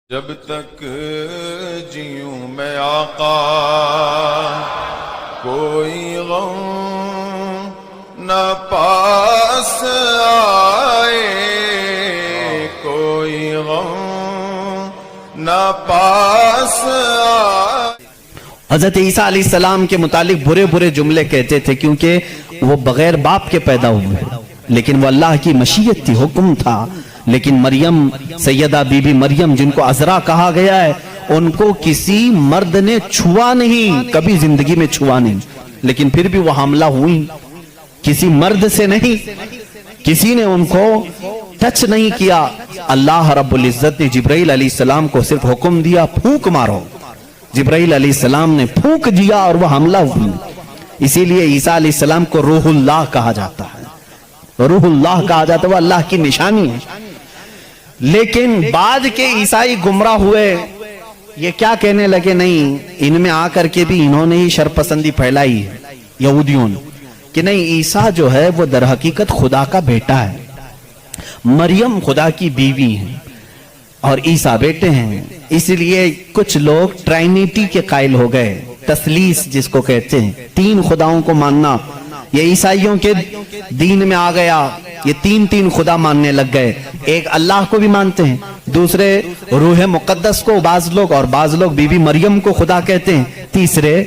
جب تک جیوں میں آقا کوئی غم نہ پاس آئے، کوئی غم نہ پاس آئے۔ حضرت عیسیٰ علیہ السلام کے متعلق برے برے جملے کہتے تھے کیونکہ وہ بغیر باپ کے پیدا ہوئے، لیکن وہ اللہ کی مشیت تھی، حکم تھا۔ لیکن مریم، سیدہ بی بی مریم جن کو عذرا کہا گیا ہے، ان کو کسی مرد نے چھوا نہیں، کبھی زندگی میں چھوا نہیں، لیکن پھر بھی وہ حاملہ ہوئی، کسی مرد سے نہیں، کسی نے ان کو ٹچ نہیں کیا۔ اللہ رب العزت نے جبرائیل علیہ السلام کو صرف حکم دیا، پھونک مارو۔ جبرائیل علیہ السلام نے پھونک دیا اور وہ حاملہ ہوئی۔ اسی لیے عیسیٰ علیہ السلام کو روح اللہ کہا جاتا ہے، روح اللہ کہا جاتا ہے، وہ اللہ کی نشانی ہے۔ لیکن بعد کے عیسائی گمراہ ہوئے، یہ کیا کہنے لگے، نہیں ان میں آ کر کے بھی انہوں نے ہی شرپسندی پھیلائی ہے، یہودیوں نے، کہ نہیں عیسیٰ جو ہے وہ در حقیقت خدا کا بیٹا ہے، مریم خدا کی بیوی ہے اور عیسیٰ بیٹے ہیں۔ اس لیے کچھ لوگ ٹرائنیٹی کے قائل ہو گئے، تثلیث جس کو کہتے ہیں، تین خداؤں کو ماننا، یہ عیسائیوں کے دین میں آ گیا، یہ تین خدا ماننے لگ گئے۔ ایک اللہ کو بھی مانتے ہیں، دوسرے روح مقدس کو بعض لوگ، اور بعض لوگ بی بی مریم کو خدا کہتے ہیں، تیسرے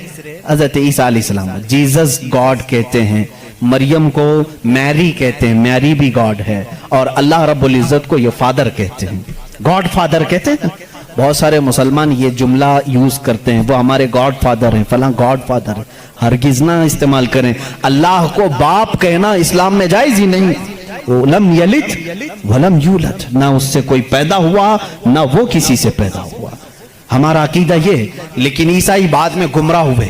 حضرت عیسیٰ علیہ السلام جیزس گاڈ کہتے ہیں، مریم کو میری کہتے ہیں، میری بھی گاڈ ہے، اور اللہ رب العزت کو یہ فادر کہتے ہیں، گاڈ فادر کہتے ہیں۔ بہت سارے مسلمان یہ جملہ یوز کرتے ہیں، وہ ہمارے گاڈ فادر ہیں، فلاں گاڈ فادر ہے، ہرگز نہ استعمال کریں۔ اللہ کو باپ کہنا اسلام میں جائز ہی نہیں۔ لم یلد ولم یولد، نہ اس سے کوئی پیدا ہوا نہ وہ کسی سے پیدا ہوا، ہمارا عقیدہ یہ۔ لیکن عیسائی بعد میں گمراہ ہوئے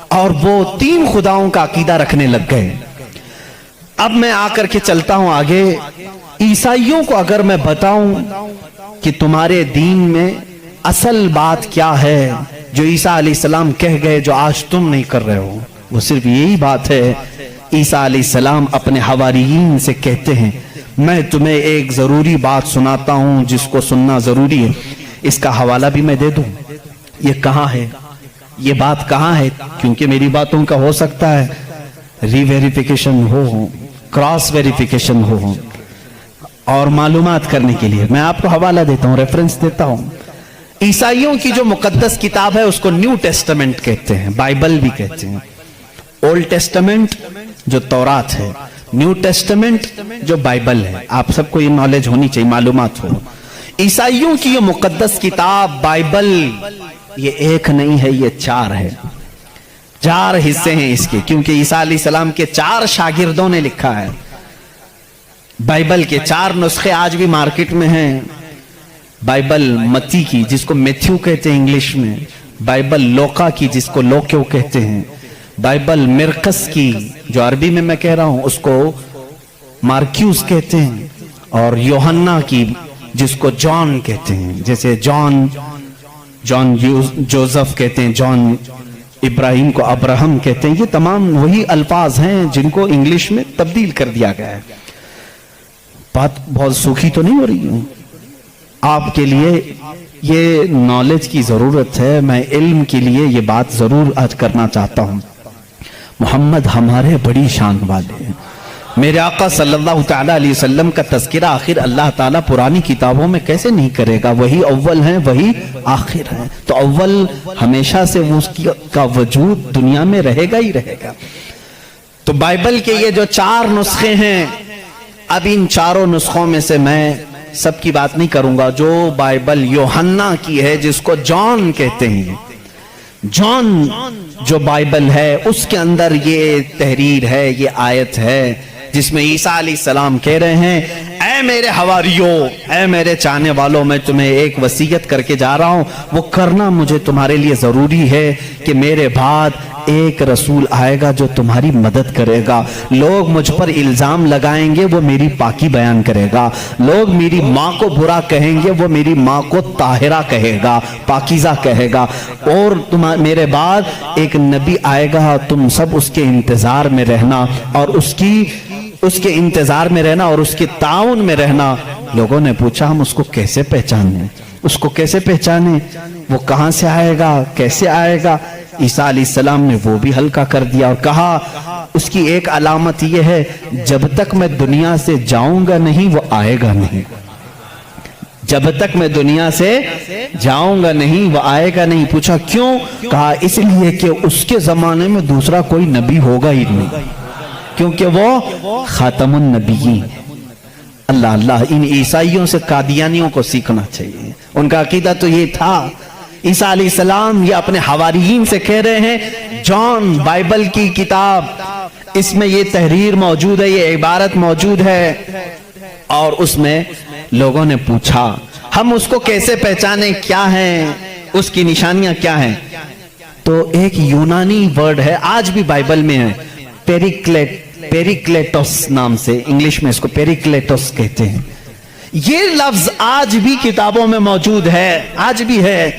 اور وہ تین خداؤں کا عقیدہ رکھنے لگ گئے۔ اب میں آ کر کے چلتا ہوں آگے۔ عیسائیوں کو اگر میں بتاؤں کہ تمہارے دین میں اصل بات کیا ہے جو عیسیٰ علیہ السلام کہہ گئے، جو آج تم نہیں کر رہے ہو، وہ صرف یہی بات ہے۔ عیسیٰ علیہ السلام اپنے حواریین سے کہتے ہیں، میں تمہیں ایک ضروری بات سناتا ہوں جس کو سننا ضروری ہے۔ اس کا حوالہ بھی میں دے دوں، یہ کہاں ہے، یہ بات کہاں ہے، کیونکہ میری باتوں کا ہو سکتا ہے ری ویریفیکیشن ہو، کراس ویریفیکیشن ہو، اور معلومات کرنے کے لیے میں آپ کو حوالہ دیتا ہوں، ریفرنس دیتا ہوں۔ عیسائیوں کی جو مقدس کتاب ہے اس کو نیو ٹیسٹمنٹ کہتے ہیں، بائبل بھی کہتے ہیں۔ اولڈ ٹیسٹمنٹ جو تورات ہے، نیو ٹیسٹمنٹ جو بائبل ہے، آپ سب کو یہ نالج ہونی چاہیے، معلومات ہو۔ عیسائیوں کی یہ مقدس کتاب بائبل، یہ ایک نہیں ہے، یہ چار ہے، چار حصے ہیں اس کے، کیونکہ عیسیٰ علیہ السلام کے چار شاگردوں نے لکھا ہے۔ بائبل کے چار نسخے آج بھی مارکیٹ میں ہیں۔ بائبل متی کی جس کو میتھیو کہتے ہیں انگلش میں، بائبل لوکا کی جس کو لوکیو کہتے ہیں، بائبل مرقس کی جو عربی میں کہہ رہا ہوں اس کو مارکیوس کہتے ہیں، اور یوحنا کی جس کو جان کہتے ہیں، جیسے جان جوزف کہتے ہیں، جان ابراہیم کو ابراہم کہتے ہیں۔ یہ تمام وہی الفاظ ہیں جن کو انگلش میں تبدیل کر دیا گیا ہے۔ بات بہت سوکھی تو نہیں ہو رہی ہوں، آپ کے لیے یہ نالج کی ضرورت ہے، میں علم کے لیے یہ بات ضرور آج کرنا چاہتا ہوں۔ محمد ہمارے بڑی شان والے ہیں، میرے آقا صلی اللہ تعالیٰ علیہ وسلم کا تذکرہ آخر اللہ تعالیٰ پرانی کتابوں میں کیسے نہیں کرے گا، وہی اول ہیں وہی آخر ہیں، تو اول ہمیشہ سے اس کا وجود دنیا میں رہے گا ہی رہے گا۔ تو بائبل کے یہ جو چار نسخے ہیں، اب ان چاروں نسخوں میں سے میں سب کی بات نہیں کروں گا۔ جو بائبل یوحنا کی ہے جس کو جان کہتے ہیں، جان جو بائبل ہے اس کے اندر یہ تحریر ہے، یہ آیت ہے جس میں عیسیٰ علیہ السلام کہہ رہے ہیں، اے میرے حواریوں، اے میرے چاہنے والوں، میں تمہیں ایک وصیت کر کے جا رہا ہوں، وہ کرنا مجھے تمہارے لیے ضروری ہے کہ میرے بعد ایک رسول آئے گا جو تمہاری مدد کرے گا۔ لوگ مجھ پر الزام لگائیں گے، وہ میری پاکی بیان کرے گا۔ لوگ میری ماں کو برا کہیں گے، وہ میری ماں کو طاہرہ کہے گا، پاکیزہ کہے گا۔ اور میرے بعد ایک نبی آئے گا، تم سب اس کے انتظار میں رہنا اور اس کے انتظار میں رہنا اور اس کے تعاون میں رہنا۔ لوگوں نے پوچھا ہم اس کو کیسے پہچانیں؟ اس کو کیسے پہچانے، وہ کہاں سے آئے گا، کیسے آئے گا؟ عیسیٰ علیہ السلام نے وہ بھی ہلکا کر دیا اور کہا اس کی ایک علامت یہ ہے جب تک میں دنیا سے جاؤں گا نہیں وہ آئے گا نہیں، جب تک میں دنیا سے جاؤں گا نہیں وہ آئے گا نہیں۔ پوچھا کیوں؟ کہا اس لیے کہ اس کے زمانے میں دوسرا کوئی نبی ہوگا ہی نہیں، کیونکہ وہ خاتم النبیین۔ اللہ اللہ، ان عیسائیوں سے قادیانیوں کو سیکھنا چاہیے، ان کا عقیدہ تو یہ تھا۔ عیسیٰ علیہ السلام یہ اپنے حواریین سے کہہ رہے ہیں، جان بائبل کی کتاب، اس میں یہ تحریر موجود ہے، یہ عبارت موجود ہے، اور اس میں لوگوں نے پوچھا ہم اس کو کیسے پہچانے، کیا ہیں اس کی نشانیاں کیا ہیں؟ تو ایک یونانی ورڈ ہے، آج بھی بائبل میں ہے، پیریکلیٹوس نام سے، انگلش میں اس کو پیریکلیٹوس کہتے ہیں۔ یہ لفظ آج بھی کتابوں میں موجود ہے، آج بھی ہے،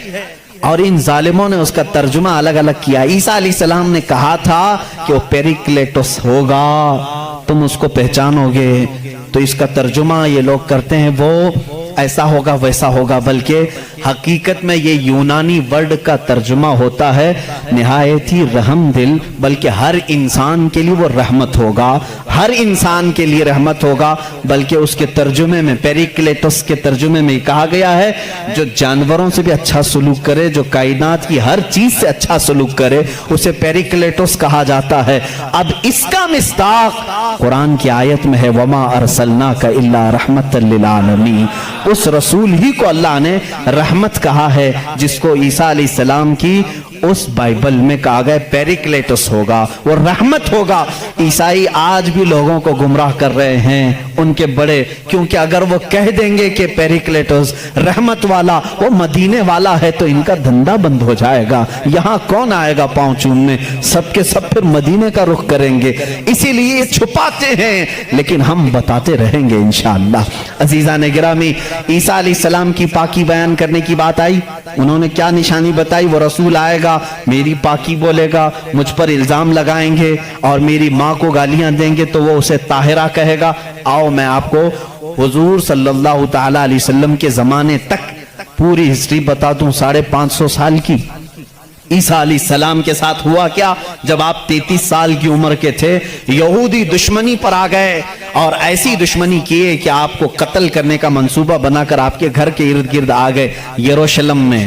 اور ان ظالموں نے اس کا ترجمہ الگ الگ کیا۔ عیسیٰ علیہ السلام نے کہا تھا کہ وہ پیریکلیٹوس ہوگا، تم اس کو پہچانو گے، تو اس کا ترجمہ یہ لوگ کرتے ہیں وہ ایسا ہوگا ویسا ہوگا، بلکہ حقیقت میں یہ یونانی ورڈ کا ترجمہ ہوتا ہے نہایت ہی رحم دل، بلکہ ہر انسان کے لیے وہ رحمت ہوگا، ہر انسان کے لیے رحمت ہوگا، بلکہ اس کے ترجمے میں پیریکلیٹوس کے ترجمے میں کہا گیا ہے جو جانوروں سے بھی اچھا سلوک کرے، جو کائنات کی ہر چیز سے اچھا سلوک کرے، اسے پیریکلیٹوس کہا جاتا ہے۔ اب اس کا مصداق قرآن کی آیت میں ہے وَمَا أَرْسَلْنَاكَ إِلَّا رَحْمَةً لِّلْعَالَمِينَ، اس رسول ہی کو اللہ نے رحمت کہا ہے، جس کو عیسیٰ علیہ السلام کی اس بائبل میں کہا گیا پیریکلیٹوس ہوگا، وہ رحمت ہوگا۔ عیسائی آج بھی لوگوں کو گمراہ کر رہے ہیں، ان کے بڑے، کیونکہ اگر وہ کہہ دیں گے کہ پیریکلیٹوس رحمت والا وہ مدینے والا ہے تو ان کا دھندا بند ہو جائے گا، یہاں کون آئے گا پاؤں چومنے، سب کے سب پھر مدینے کا رخ کریں گے، اسی لیے یہ چھپاتے ہیں، لیکن ہم بتاتے رہیں گے انشاءاللہ۔ عزیزان گرامی، عیسیٰ علیہ السلام کی پاکی بیان کرنے کی بات آئی، انہوں نے کیا نشانی بتائی؟ وہ رسول آئے گا، میری پاکی بولے گا، مجھ پر الزام لگائیں گے اور میری ماں کو گالیاں دیں گے تو وہ اسے طاہرہ کہے گا۔ آؤ میں آپ کو حضور صلی اللہ تعالی علیہ وسلم کے زمانے تک پوری ہسٹری بتا دوں، 550 سال کی۔ عیسیٰ علیہ السلام کے ساتھ ہوا کیا؟ جب آپ 33 سال کی عمر کے تھے، یہودی دشمنی پر آ گئے اور ایسی دشمنی کیے کہ آپ کو قتل کرنے کا منصوبہ بنا کر آپ کے گھر کے ارد گرد آ گئے، یروشلم میں،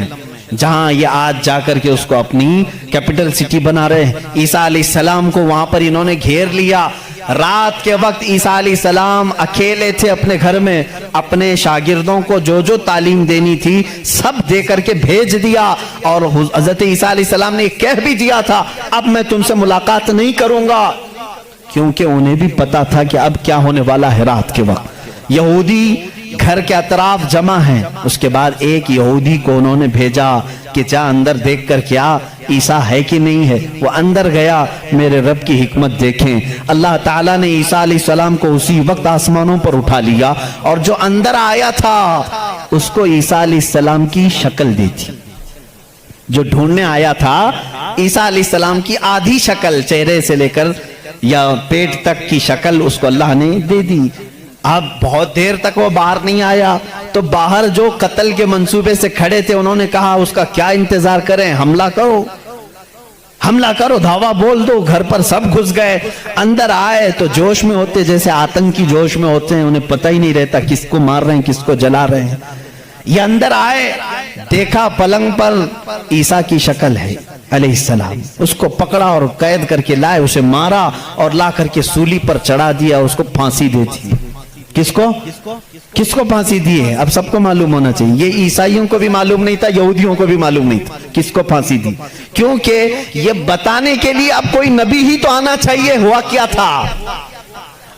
جہاں یہ آج جا کر کے اس کو اپنی کیپٹل سٹی بنا رہے ہیں۔ عیسیٰ علیہ السلام کو وہاں پر انہوں نے گھیر لیا۔ رات کے وقت عیسیٰ علیہ السلام اکیلے تھے اپنے گھر میں، اپنے شاگردوں کو جو جو تعلیم دینی تھی سب دے کر کے بھیج دیا، اور حضرت عیسیٰ علیہ السلام نے کہہ بھی دیا تھا اب میں تم سے ملاقات نہیں کروں گا، کیونکہ انہیں بھی پتا تھا کہ اب کیا ہونے والا ہے۔ رات کے وقت یہودی گھر کے اطراف جمع ہیں، اس کے بعد ایک یہودی کو انہوں نے بھیجا کہ جا اندر دیکھ کر کیا عیسیٰ ہے کہ نہیں ہے۔ وہ اندر گیا، میرے رب کی حکمت دیکھیں، اللہ تعالیٰ نے عیسیٰ علیہ السلام کو اسی وقت آسمانوں پر اٹھا لیا، اور جو اندر آیا تھا اس کو عیسیٰ علیہ السلام کی شکل دی تھی۔ جو ڈھونڈنے آیا تھا عیسیٰ علیہ السلام کی آدھی شکل، چہرے سے لے کر یا پیٹ تک کی شکل اس کو اللہ نے دے دی۔ اب بہت دیر تک وہ باہر نہیں آیا، تو باہر جو قتل کے منصوبے سے کھڑے تھے انہوں نے کہا اس کا کیا انتظار کریں، حملہ کرو، حملہ کرو، دھاوا بول دو۔ گھر پر سب گھس گئے، اندر آئے تو جوش میں ہوتے، جیسے آتنکی جوش میں ہوتے ہیں، انہیں پتہ ہی نہیں رہتا کس کو مار رہے ہیں کس کو جلا رہے ہیں۔ یہ اندر آئے، دیکھا پلنگ پر عیسیٰ کی شکل ہے علیہ السلام، اس کو پکڑا اور قید کر کے لائے، اسے مارا اور لا کر کے سولی پر چڑھا دیا، اس کو پھانسی دے دی۔ کس کو پھانسی دی ہے؟ اب سب کو معلوم ہونا چاہیے، یہ عیسائیوں کو بھی معلوم نہیں تھا، یہودیوں کو بھی معلوم نہیں تھا کس کو پھانسی دی، کیونکہ یہ بتانے کے لیے اب کوئی نبی ہی تو آنا چاہیے ہوا کیا تھا،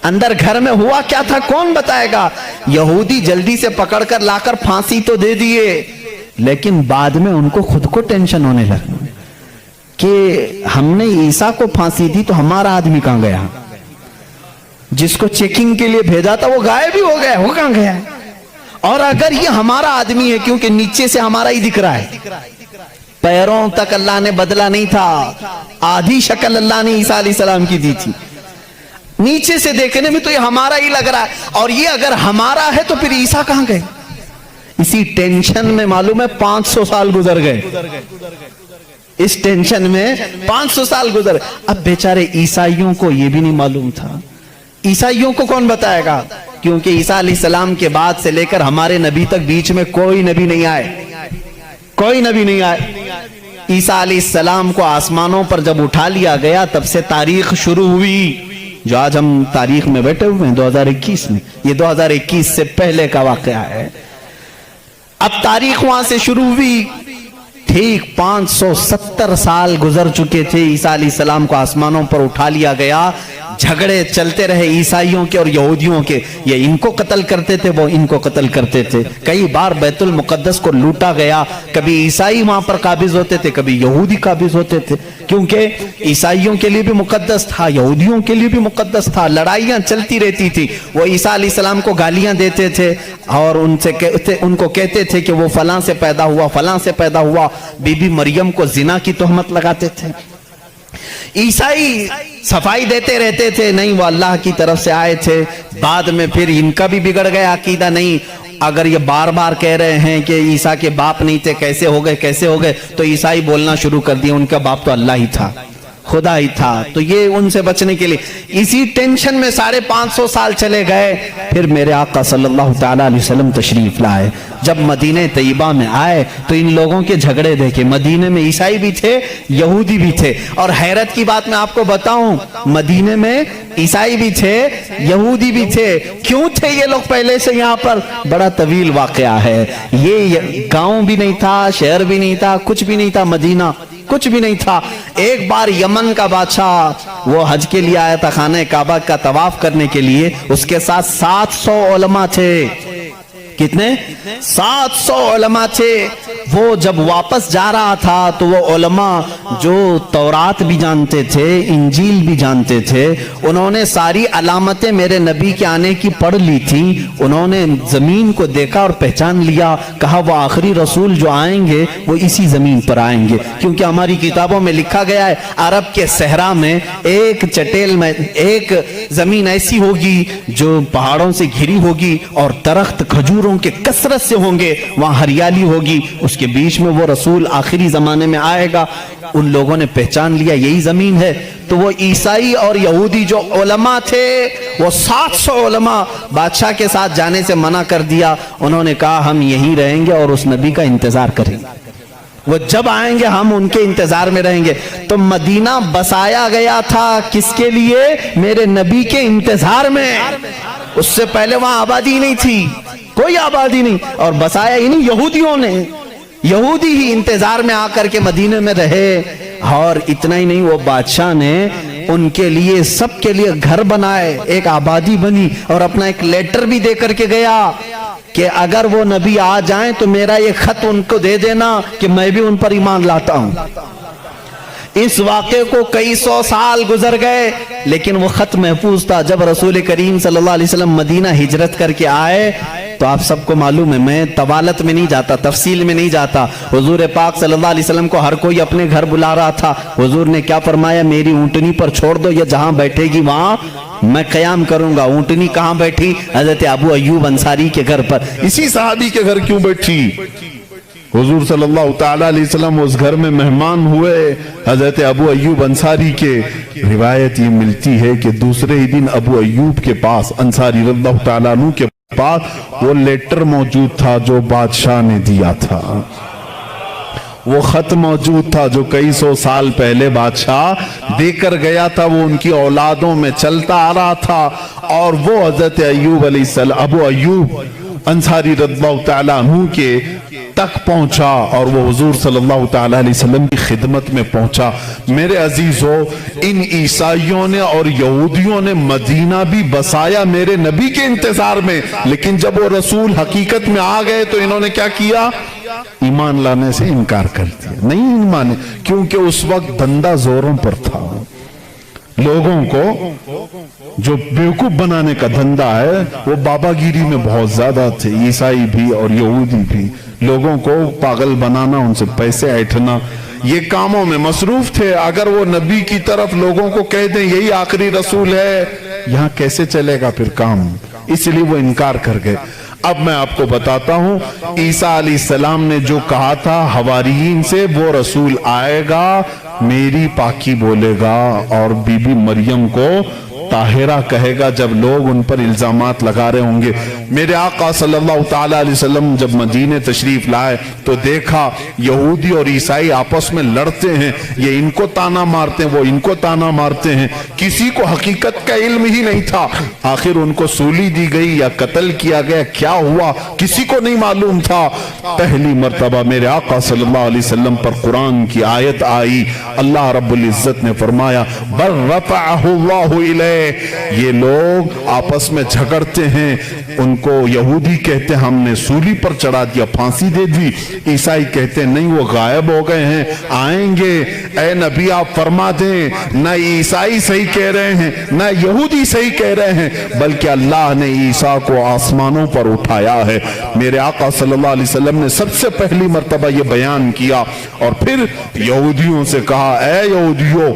اندر گھر میں ہوا کیا تھا، کون بتائے گا؟ یہودی جلدی سے پکڑ کر لا کر پھانسی تو دے دیے، لیکن بعد میں ان کو خود کو ٹینشن ہونے لگا کہ ہم نے عیسیٰ کو پھانسی دی تو ہمارا آدمی کہاں گیا؟ جس کو چیکنگ کے لیے بھیجا تھا وہ غائب بھی ہو گیا، وہ کہاں گیا؟ اور اگر یہ ہمارا آدمی ہے، کیونکہ نیچے سے ہمارا ہی دکھ رہا ہے، پیروں تک اللہ نے بدلا نہیں تھا، آدھی شکل اللہ نے عیسیٰ علیہ السلام کی دی تھی، نیچے سے دیکھنے میں تو یہ ہمارا ہی لگ رہا ہے، اور یہ اگر ہمارا ہے تو پھر عیسیٰ کہاں گئے؟ اسی ٹینشن میں معلوم ہے 500 سال گزر گئے، اس ٹینشن میں 500 سال گزر گئے۔ اب بیچارے عیسائیوں کو یہ بھی نہیں معلوم تھا، عیسائیوں کو کون بتائے گا؟ کیونکہ عیسیٰ علیہ السلام کے بعد سے لے کر ہمارے نبی تک بیچ میں کوئی نبی نہیں آئے، کوئی نبی نہیں آئے۔ عیسیٰ علیہ السلام کو آسمانوں پر جب اٹھا لیا گیا تب سے تاریخ شروع ہوئی، جو آج ہم تاریخ میں بیٹھے ہوئے ہیں 2021 میں، یہ 2021 سے پہلے کا واقعہ ہے۔ اب تاریخ وہاں سے شروع ہوئی، ٹھیک 570 سال گزر چکے تھے، عیسیٰ علیہ السلام کو آسمانوں پر اٹھا لیا گیا، جھگڑے چلتے رہے عیسائیوں کے اور یہودیوں کے، یہ ان کو قتل کرتے تھے، وہ ان کو قتل کرتے تھے، کئی بار بیت المقدس کو لوٹا گیا، کبھی عیسائی وہاں پر قابض ہوتے تھے، کبھی یہودی قابض ہوتے تھے، کیونکہ عیسائیوں کے لیے بھی مقدس تھا، یہودیوں کے لیے بھی مقدس تھا، لڑائیاں چلتی رہتی تھی۔ وہ عیسیٰ علیہ السلام کو گالیاں دیتے تھے اور ان کو کہتے تھے کہ وہ فلاں سے پیدا ہوا، فلاں سے پیدا ہوا، بی بی مریم کو زنا کی تہمت لگاتے تھے۔ عیسائی صفائی دیتے رہتے تھے، نہیں وہ اللہ کی طرف سے آئے تھے۔ بعد میں پھر ان کا بھی بگڑ گیا عقیدہ، نہیں اگر یہ بار بار کہہ رہے ہیں کہ عیسیٰ کے باپ نہیں تھے، کیسے ہو گئے کیسے ہو گئے، تو عیسائی بولنا شروع کر دیا ان کا باپ تو اللہ ہی تھا، خدا ہی تھا۔ تو یہ ان سے بچنے کے لیے اسی ٹینشن میں 550 سال چلے گئے۔ پھر میرے آقا صلی اللہ تعالیٰ علیہ وسلم تشریف لائے، جب مدینہ طیبہ میں آئے تو ان لوگوں کے جھگڑے دیکھے، مدینے میں عیسائی بھی تھے، یہودی بھی تھے، اور حیرت کی بات میں آپ کو بتاؤں، مدینے میں عیسائی بھی تھے، یہودی بھی تھے۔ کیوں تھے یہ لوگ پہلے سے یہاں پر؟ بڑا طویل واقعہ ہے یہ، گاؤں بھی نہیں تھا، شہر بھی نہیں تھا، کچھ بھی نہیں تھا، مدینہ کچھ بھی نہیں تھا۔ ایک بار یمن کا بادشاہ وہ حج کے لیے آیا تھا، خانہ کعبہ کا طواف کرنے کے لیے، اس کے ساتھ 700 علماء تھے۔ کتنے؟ 700 علماء تھے۔ وہ جب واپس جا رہا تھا تو وہ علماء جو تورات بھی جانتے تھے، انجیل بھی جانتے تھے، انہوں نے ساری علامتیں میرے نبی کے آنے کی پڑھ لی تھی، انہوں نے زمین کو دیکھا اور پہچان لیا، کہا وہ آخری رسول جو آئیں گے وہ اسی زمین پر آئیں گے، کیونکہ ہماری کتابوں میں لکھا گیا ہے عرب کے صحرا میں ایک چٹیل میں ایک زمین ایسی ہوگی جو پہاڑوں سے گھری ہوگی اور درخت کھجوروں کے کثرت سے ہوں گے، وہاں ہریالی ہوگی، اس کے بیچ میں وہ رسول آخری زمانے میں آئے گا۔ ان لوگوں نے پہچان لیا یہی زمین ہے۔ تو وہ عیسائی اور یہودی جو علماء تھے، وہ 700 علماء بادشاہ کے ساتھ جانے سے منع کر دیا، انہوں نے کہا ہم یہیں رہیں گے اور اس نبی کا انتظار کریں گے، وہ جب آئیں گے ہم ان کے انتظار میں رہیں گے۔ تو مدینہ بسایا گیا تھا کس کے لیے؟ میرے نبی کے انتظار میں۔ اس سے پہلے وہاں آبادی نہیں تھی، کوئی آبادی نہیں، اور بسایا ہی نہیں، یہودیوں نے، یہودی ہی انتظار میں آ کر کے مدینے میں رہے۔ اور اتنا ہی نہیں، وہ بادشاہ نے ان کے لیے سب کے لیے گھر بنائے، ایک آبادی بنی، اور اپنا ایک لیٹر بھی دے کر کے گیا کہ اگر وہ نبی آ جائیں تو میرا یہ خط ان کو دے دینا کہ میں بھی ان پر ایمان لاتا ہوں۔ اس واقعے کو کئی سو سال گزر گئے لیکن وہ خط محفوظ تھا۔ جب رسول کریم صلی اللہ علیہ وسلم مدینہ ہجرت کر کے آئے تو آپ سب کو معلوم ہے، میں طوالت میں نہیں جاتا، تفصیل میں نہیں جاتا، حضور پاک صلی اللہ علیہ وسلم کو ہر کوئی اپنے گھر بلا رہا تھا۔ حضور نے کیا فرمایا؟ میری اونٹنی پر چھوڑ دو، یہ جہاں بیٹھے گی وہاں میں قیام کروں گا۔ اونٹنی کہاں بیٹھی؟ حضرت ابو ایوب انصاری کے گھر پر۔ اسی صحابی کے گھر کیوں بیٹھی؟ حضور صلی اللہ تعالیٰ علیہ وسلم اس گھر میں مہمان ہوئے حضرت ابو ایوب انصاری کے۔ روایت یہ ملتی ہے کہ دوسرے ہی دن ابو ایوب کے پاس، انصاری رضی اللہ تعالیٰ عنہ کے پاس، وہ لیٹر موجود تھا جو بادشاہ نے دیا تھا، وہ خط موجود تھا جو کئی سو سال پہلے بادشاہ دے کر گیا تھا، وہ ان کی اولادوں میں چلتا آ رہا تھا، اور وہ حضرت ایوب علیہ السلام، ابو ایوب انصاری رضی اللہ تعالیٰ عنہ کے تک پہنچا، اور وہ حضور صلی اللہ تعالیٰ علیہ وسلم کی خدمت میں پہنچا۔ میرے عزیزو، ان عیسائیوں نے اور یہودیوں نے مدینہ بھی بسایا میرے نبی کے انتظار میں، لیکن جب وہ رسول حقیقت میں آ گئے تو انہوں نے کیا کیا؟ ایمان لانے سے انکار کر دیا، نہیں مانے، کیونکہ اس وقت دھندا زوروں پر تھا۔ لوگوں کو جو بیوقوف بنانے کا دھندا ہے وہ بابا گیری میں بہت زیادہ تھے، عیسائی بھی اور یہودی بھی، لوگوں کو پاگل بنانا، ان سے پیسے ایٹھنا، یہ کاموں میں مصروف تھے۔ اگر وہ نبی کی طرف لوگوں کو کہہ دیں یہی آخری رسول ہے، یہاں کیسے چلے گا پھر کام؟ اس لیے وہ انکار کر گئے۔ اب میں آپ کو بتاتا ہوں عیسیٰ علیہ السلام نے جو کہا تھا حواریین سے، وہ رسول آئے گا، میری پاکی بولے گا، اور بی بی مریم کو طاہرہ کہے گا جب لوگ ان پر الزامات لگا رہے ہوں گے۔ میرے آقا صلی اللہ تعالیٰ علیہ وسلم جب مدینہ تشریف لائے تو دیکھا یہودی اور عیسائی آپس میں لڑتے ہیں، یہ ان کو تانا مارتے ہیں، وہ ان کو تانا مارتے ہیں، کسی کو حقیقت کا علم ہی نہیں تھا۔ آخر ان کو سولی دی گئی یا قتل کیا گیا، کیا ہوا کسی کو نہیں معلوم تھا۔ پہلی مرتبہ میرے آقا صلی اللہ علیہ وسلم پر قرآن کی آیت آئی، اللہ رب العزت نے فرمایا بل رفعہ اللہ الیہ، یہ لوگ آپس میں جھگڑتے ہیں، ان کو یہودی کہتے ہیں ہم نے سولی پر چڑھا دیا، پھانسی دے دی، عیسائی کہتے ہیں نہیں وہ غائب ہو گئے ہیں، آئیں گے۔ اے نبی آپ فرما دیں نہ عیسائی صحیح کہہ رہے ہیں نہ یہودی صحیح کہہ رہے ہیں، بلکہ اللہ نے عیسیٰ کو آسمانوں پر اٹھایا ہے۔ میرے آقا صلی اللہ علیہ وسلم نے سب سے پہلی مرتبہ یہ بیان کیا، اور پھر یہودیوں سے کہا اے یہودیوں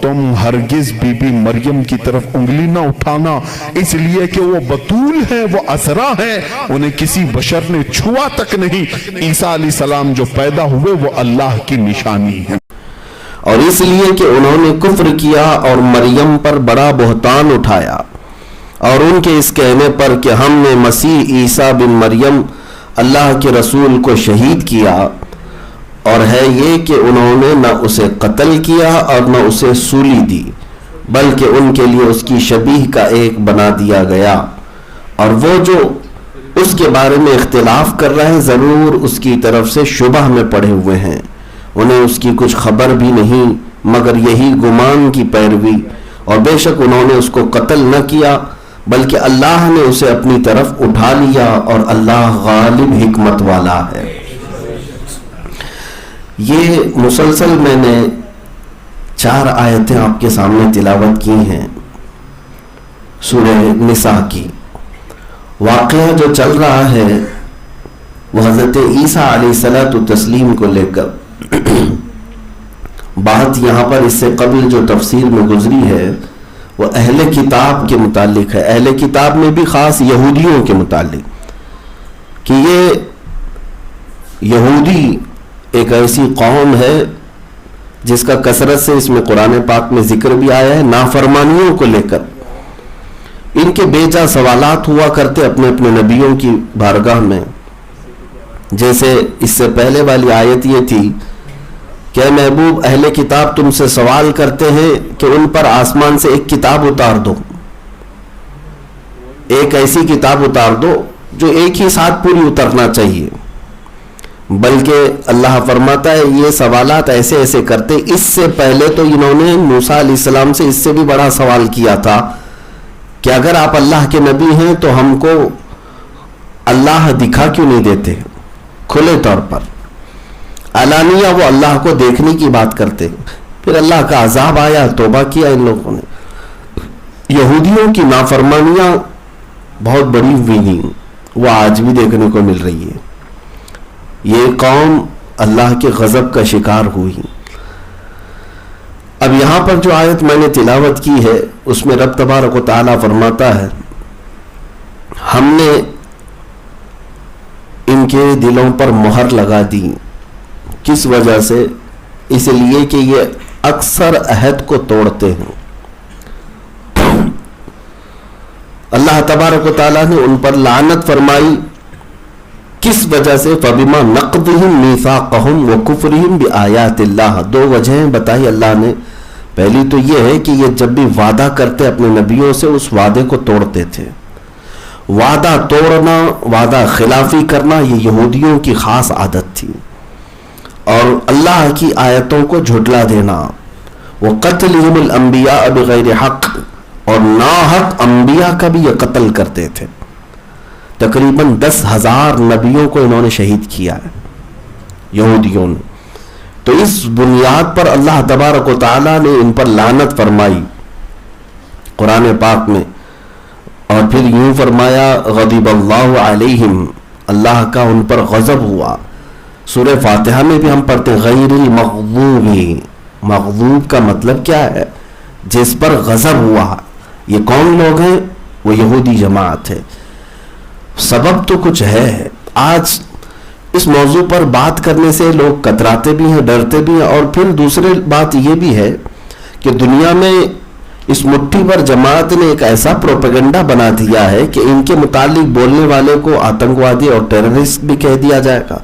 تم ہرگز بی بی مریم کی طرف انگلی نہ اٹھانا، اس لیے کہ وہ بطول ہیں، وہ عذرا ہیں، انہیں کسی بشر نے چھوا تک نہیں۔ عیسیٰ علیہ السلام جو پیدا ہوئے وہ اللہ کی نشانی ہے، اور اس لیے کہ انہوں نے کفر کیا اور مریم پر بڑا بہتان اٹھایا، اور ان کے اس کہنے پر کہ ہم نے مسیح عیسیٰ بن مریم اللہ کے رسول کو شہید کیا، اور ہے یہ کہ انہوں نے نہ اسے قتل کیا اور نہ اسے سولی دی، بلکہ ان کے لیے اس کی شبیہ کا ایک بنا دیا گیا، اور وہ جو اس کے بارے میں اختلاف کر رہے ہیں ضرور اس کی طرف سے شبہ میں پڑے ہوئے ہیں، انہیں اس کی کچھ خبر بھی نہیں مگر یہی گمان کی پیروی، اور بے شک انہوں نے اس کو قتل نہ کیا بلکہ اللہ نے اسے اپنی طرف اٹھا لیا، اور اللہ غالب حکمت والا ہے۔ یہ مسلسل میں نے 4 آیتیں آپ کے سامنے تلاوت کی ہیں سورہ نساء کی۔ واقعہ جو چل رہا ہے وہ حضرت عیسیٰ علیہ الصلوۃ والتسلیم کو لے کر، بات یہاں پر اس سے قبل جو تفسیر میں گزری ہے وہ اہل کتاب کے متعلق ہے، اہل کتاب میں بھی خاص یہودیوں کے متعلق، کہ یہ یہودی ایک ایسی قوم ہے جس کا کثرت سے اس میں قرآن پاک میں ذکر بھی آیا ہے، نافرمانیوں کو لے کر ان کے بیجا سوالات ہوا کرتے اپنے اپنے نبیوں کی بارگاہ میں۔ جیسے اس سے پہلے والی آیت یہ تھی کہ اے محبوب اہل کتاب تم سے سوال کرتے ہیں کہ ان پر آسمان سے ایک کتاب اتار دو، ایک ایسی کتاب اتار دو جو ایک ہی ساتھ پوری اترنا چاہیے، بلکہ اللہ فرماتا ہے یہ سوالات ایسے ایسے کرتے۔ اس سے پہلے تو انہوں نے موسیٰ علیہ السلام سے اس سے بھی بڑا سوال کیا تھا کہ اگر آپ اللہ کے نبی ہیں تو ہم کو اللہ دکھا کیوں نہیں دیتے کھلے طور پر، علانیہ وہ اللہ کو دیکھنے کی بات کرتے۔ پھر اللہ کا عذاب آیا، توبہ کیا ان لوگوں نے۔ یہودیوں کی نافرمانیاں بہت بڑی ہوئی ہیں، وہ آج بھی دیکھنے کو مل رہی ہے۔ یہ قوم اللہ کے غضب کا شکار ہوئی۔ اب یہاں پر جو آیت میں نے تلاوت کی ہے اس میں رب تبارک و تعالیٰ فرماتا ہے ہم نے ان کے دلوں پر مہر لگا دی، کس وجہ سے؟ اس لیے کہ یہ اکثر عہد کو توڑتے ہیں۔ اللہ تبارک و تعالیٰ نے ان پر لعنت فرمائی، کس وجہ سے؟ فَبِمَا نَقْضِهِمْ مِيثَاقَهُمْ وَكُفْرِهِمْ بِآيَاتِ اللَّهِ۔ 2 وجہیں بتائی اللہ نے۔ پہلی تو یہ ہے کہ یہ جب بھی وعدہ کرتے اپنے نبیوں سے اس وعدے کو توڑتے تھے۔ وعدہ توڑنا، وعدہ خلافی کرنا یہ یہودیوں کی خاص عادت تھی، اور اللہ کی آیتوں کو جھٹلا دینا۔ وَقَتْلِهِمُ الْأَنْبِيَاءَ بِغَيْرِ حَقٍّ، اور ناحق انبیاء کا بھی یہ قتل کرتے تھے۔ تقریباً 10,000 نبیوں کو انہوں نے شہید کیا ہے یہودیوں نے۔ تو اس بنیاد پر اللہ تبارک و تعالیٰ نے ان پر لعنت فرمائی قرآن پاک میں، اور پھر یوں فرمایا غضب اللہ علیہم، اللہ کا ان پر غضب ہوا۔ سورہ فاتحہ میں بھی ہم پڑھتے ہیں غیر المغضوب، مغضوب کا مطلب کیا ہے؟ جس پر غضب ہوا۔ یہ کون لوگ ہیں؟ وہ یہودی جماعت ہے۔ سبب تو کچھ ہے. آج اس موضوع پر بات کرنے سے لوگ کتراتے بھی ہیں, ڈرتے بھی ہیں. اور پھر دوسری بات یہ بھی ہے کہ دنیا میں اس مٹھی پر جماعت نے ایک ایسا پروپیگنڈا بنا دیا ہے کہ ان کے متعلق بولنے والے کو آتنکوادی اور ٹیررسٹ بھی کہہ دیا جائے گا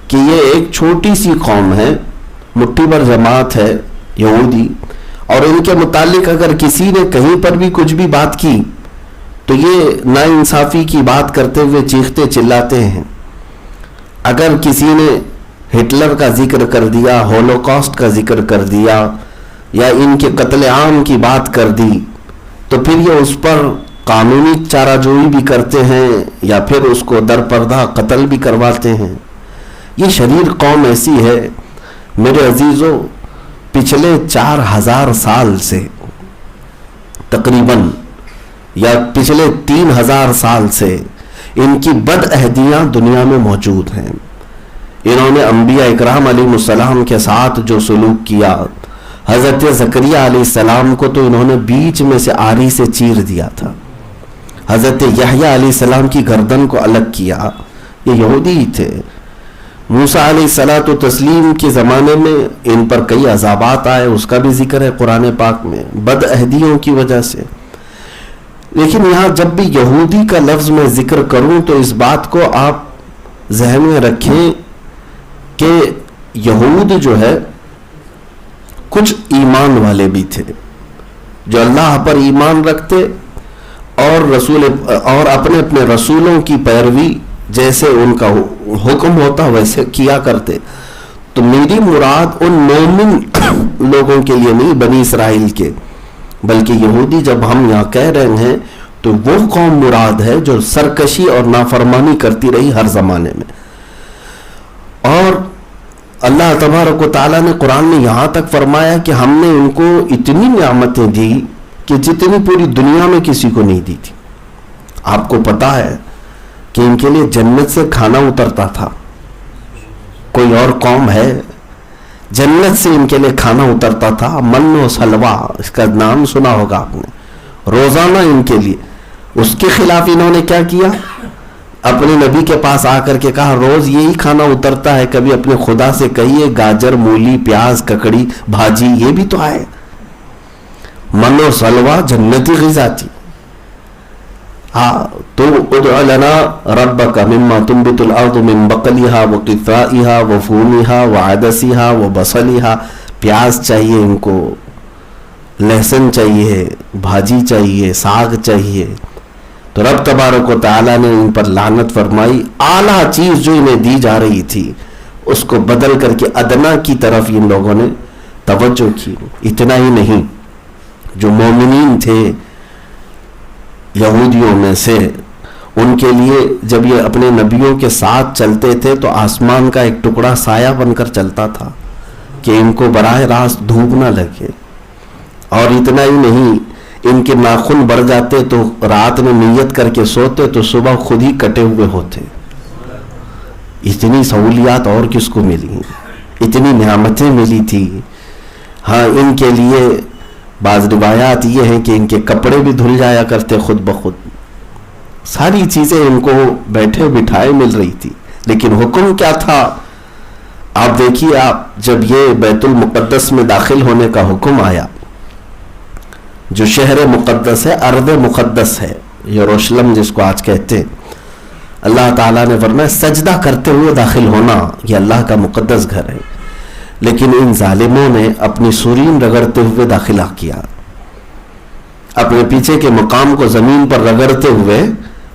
کہ یہ ایک چھوٹی سی قوم ہے, مٹھی پر جماعت ہے یہودی, اور ان کے متعلق اگر کسی نے کہیں پر بھی کچھ بھی بات کی تو یہ ناانصافی کی بات کرتے ہوئے چیختے چلاتے ہیں. اگر کسی نے ہٹلر کا ذکر کر دیا, ہولوکاسٹ کا ذکر کر دیا, یا ان کے قتل عام کی بات کر دی, تو پھر یہ اس پر قانونی چارہ جوئی بھی کرتے ہیں یا پھر اس کو در پردہ قتل بھی کرواتے ہیں. یہ شریر قوم ایسی ہے میرے عزیزو, پچھلے 4000 سال سے تقریباً یا پچھلے 3000 سال سے ان کی بد عہدیاں دنیا میں موجود ہیں. انہوں نے انبیاء اکرام علیہ السلام کے ساتھ جو سلوک کیا, حضرت زکریا علیہ السلام کو تو انہوں نے بیچ میں سے آری سے چیر دیا تھا, حضرت یحییٰ علیہ السلام کی گردن کو الگ کیا, یہ یہودی ہی تھے. موسیٰ علیہ الصلوۃ والتسلیم کے زمانے میں ان پر کئی عذابات آئے, اس کا بھی ذکر ہے قرآن پاک میں, بد عہدیوں کی وجہ سے. لیکن یہاں جب بھی یہودی کا لفظ میں ذکر کروں تو اس بات کو آپ ذہن میں رکھیں کہ یہود جو ہے کچھ ایمان والے بھی تھے جو اللہ پر ایمان رکھتے اور اپنے اپنے رسولوں کی پیروی جیسے ان کا حکم ہوتا ویسے کیا کرتے. تو میری مراد ان مومن لوگوں کے لیے نہیں, بنی اسرائیل کے, بلکہ یہودی جب ہم یہاں کہہ رہے ہیں تو وہ قوم مراد ہے جو سرکشی اور نافرمانی کرتی رہی ہر زمانے میں. اور اللہ تبارک و تعالیٰ نے قرآن میں یہاں تک فرمایا کہ ہم نے ان کو اتنی نعمتیں دی کہ جتنی پوری دنیا میں کسی کو نہیں دی تھی. آپ کو پتا ہے کہ ان کے لیے جنت سے کھانا اترتا تھا, کوئی اور قوم ہے جنت سے ان کے لیے کھانا اترتا تھا, من و سلوا, اس کا نام سنا ہوگا آپ نے, روزانہ ان کے لیے. اس کے خلاف انہوں نے کیا کیا, اپنے نبی کے پاس آ کر کے کہا روز یہی کھانا اترتا ہے, کبھی اپنے خدا سے کہیے گاجر, مولی, پیاز, ککڑی, بھاجی یہ بھی تو آئے. من و سلوا جنتی غذا تھی. ہاں تو ادع لنا ربک مما تنبت الارض من بقلها وقثائها وفومها وعدسها وبصلها, پیاز چاہیے ان کو, لہسن چاہیے, بھاجی چاہیے, ساگ چاہیے. تو رب تبارک و تعالیٰ نے ان پر لعنت فرمائی. اعلیٰ چیز جو انہیں دی جا رہی تھی اس کو بدل کر کے ادنا کی طرف ان لوگوں نے توجہ کی. اتنا ہی نہیں, جو مومنین تھے یہودیوں میں سے, ان کے لیے جب یہ اپنے نبیوں کے ساتھ چلتے تھے تو آسمان کا ایک ٹکڑا سایہ بن کر چلتا تھا کہ ان کو براہ راست دھوپ نہ لگے. اور اتنا ہی نہیں, ان کے ناخن بڑھ جاتے تو رات میں نیت کر کے سوتے تو صبح خود ہی کٹے ہوئے ہوتے. اتنی سہولیات اور کس کو ملی, اتنی نعمتیں ملی تھی. ہاں ان کے لیے بعض روایات یہ ہیں کہ ان کے کپڑے بھی دھل جایا کرتے خود بخود. ساری چیزیں ان کو بیٹھے بٹھائے مل رہی تھی. لیکن حکم کیا تھا آپ دیکھیے, آپ جب یہ بیت المقدس میں داخل ہونے کا حکم آیا, جو شہر مقدس ہے, ارض مقدس ہے, یروشلم جس کو آج کہتے ہیں, اللہ تعالیٰ نے فرمایا سجدہ کرتے ہوئے داخل ہونا, یہ اللہ کا مقدس گھر ہے. لیکن ان ظالموں نے اپنی سورین رگڑتے ہوئے داخلہ کیا, اپنے پیچھے کے مقام کو زمین پر رگڑتے ہوئے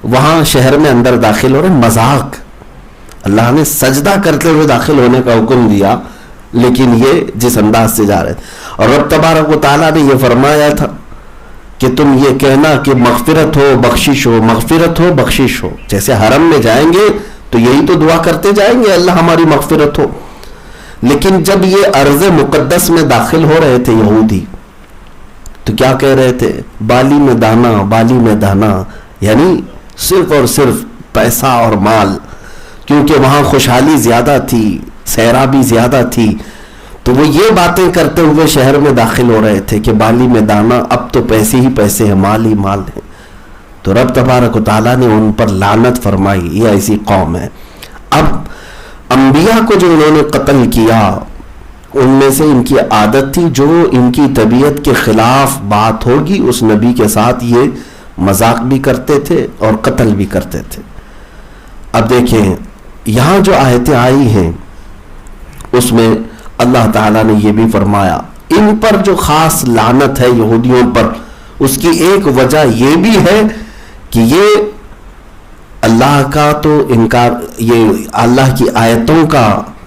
وہاں شہر میں اندر داخل ہو رہے. مذاق, اللہ نے سجدہ کرتے ہوئے داخل ہونے کا حکم دیا, لیکن یہ جس انداز سے جا رہے تھے. اور رب تبارک و تعالیٰ نے یہ فرمایا تھا کہ تم یہ کہنا کہ مغفرت ہو بخشش ہو, مغفرت ہو بخشش ہو. جیسے حرم میں جائیں گے تو یہی تو دعا کرتے جائیں گے, اللہ ہماری مغفرت ہو. لیکن جب یہ ارض مقدس میں داخل ہو رہے تھے یہودی تو کیا کہہ رہے تھے, بالی میں دانا, بالی میں دانا, یعنی صرف اور صرف پیسہ اور مال, کیونکہ وہاں خوشحالی زیادہ تھی, سیرابی زیادہ تھی. تو وہ یہ باتیں کرتے ہوئے شہر میں داخل ہو رہے تھے کہ بالی میں دانا, اب تو پیسے ہی پیسے ہیں, مال ہی مال ہے. تو رب تبارک و تعالیٰ نے ان پر لعنت فرمائی، یہ ایسی قوم ہے۔ اب انبیاء کو جو انہوں نے قتل کیا، ان میں سے ان کی عادت تھی جو ان کی طبیعت کے خلاف بات ہوگی اس نبی کے ساتھ یہ مذاق بھی کرتے تھے اور قتل بھی کرتے تھے۔ اب دیکھیں یہاں جو آیتیں آئی ہیں اس میں اللہ تعالیٰ نے یہ بھی فرمایا ان پر جو خاص لعنت ہے یہودیوں پر، اس کی ایک وجہ یہ بھی ہے کہ یہ اللہ کا تو انکار، یہ اللہ کی آیتوں کا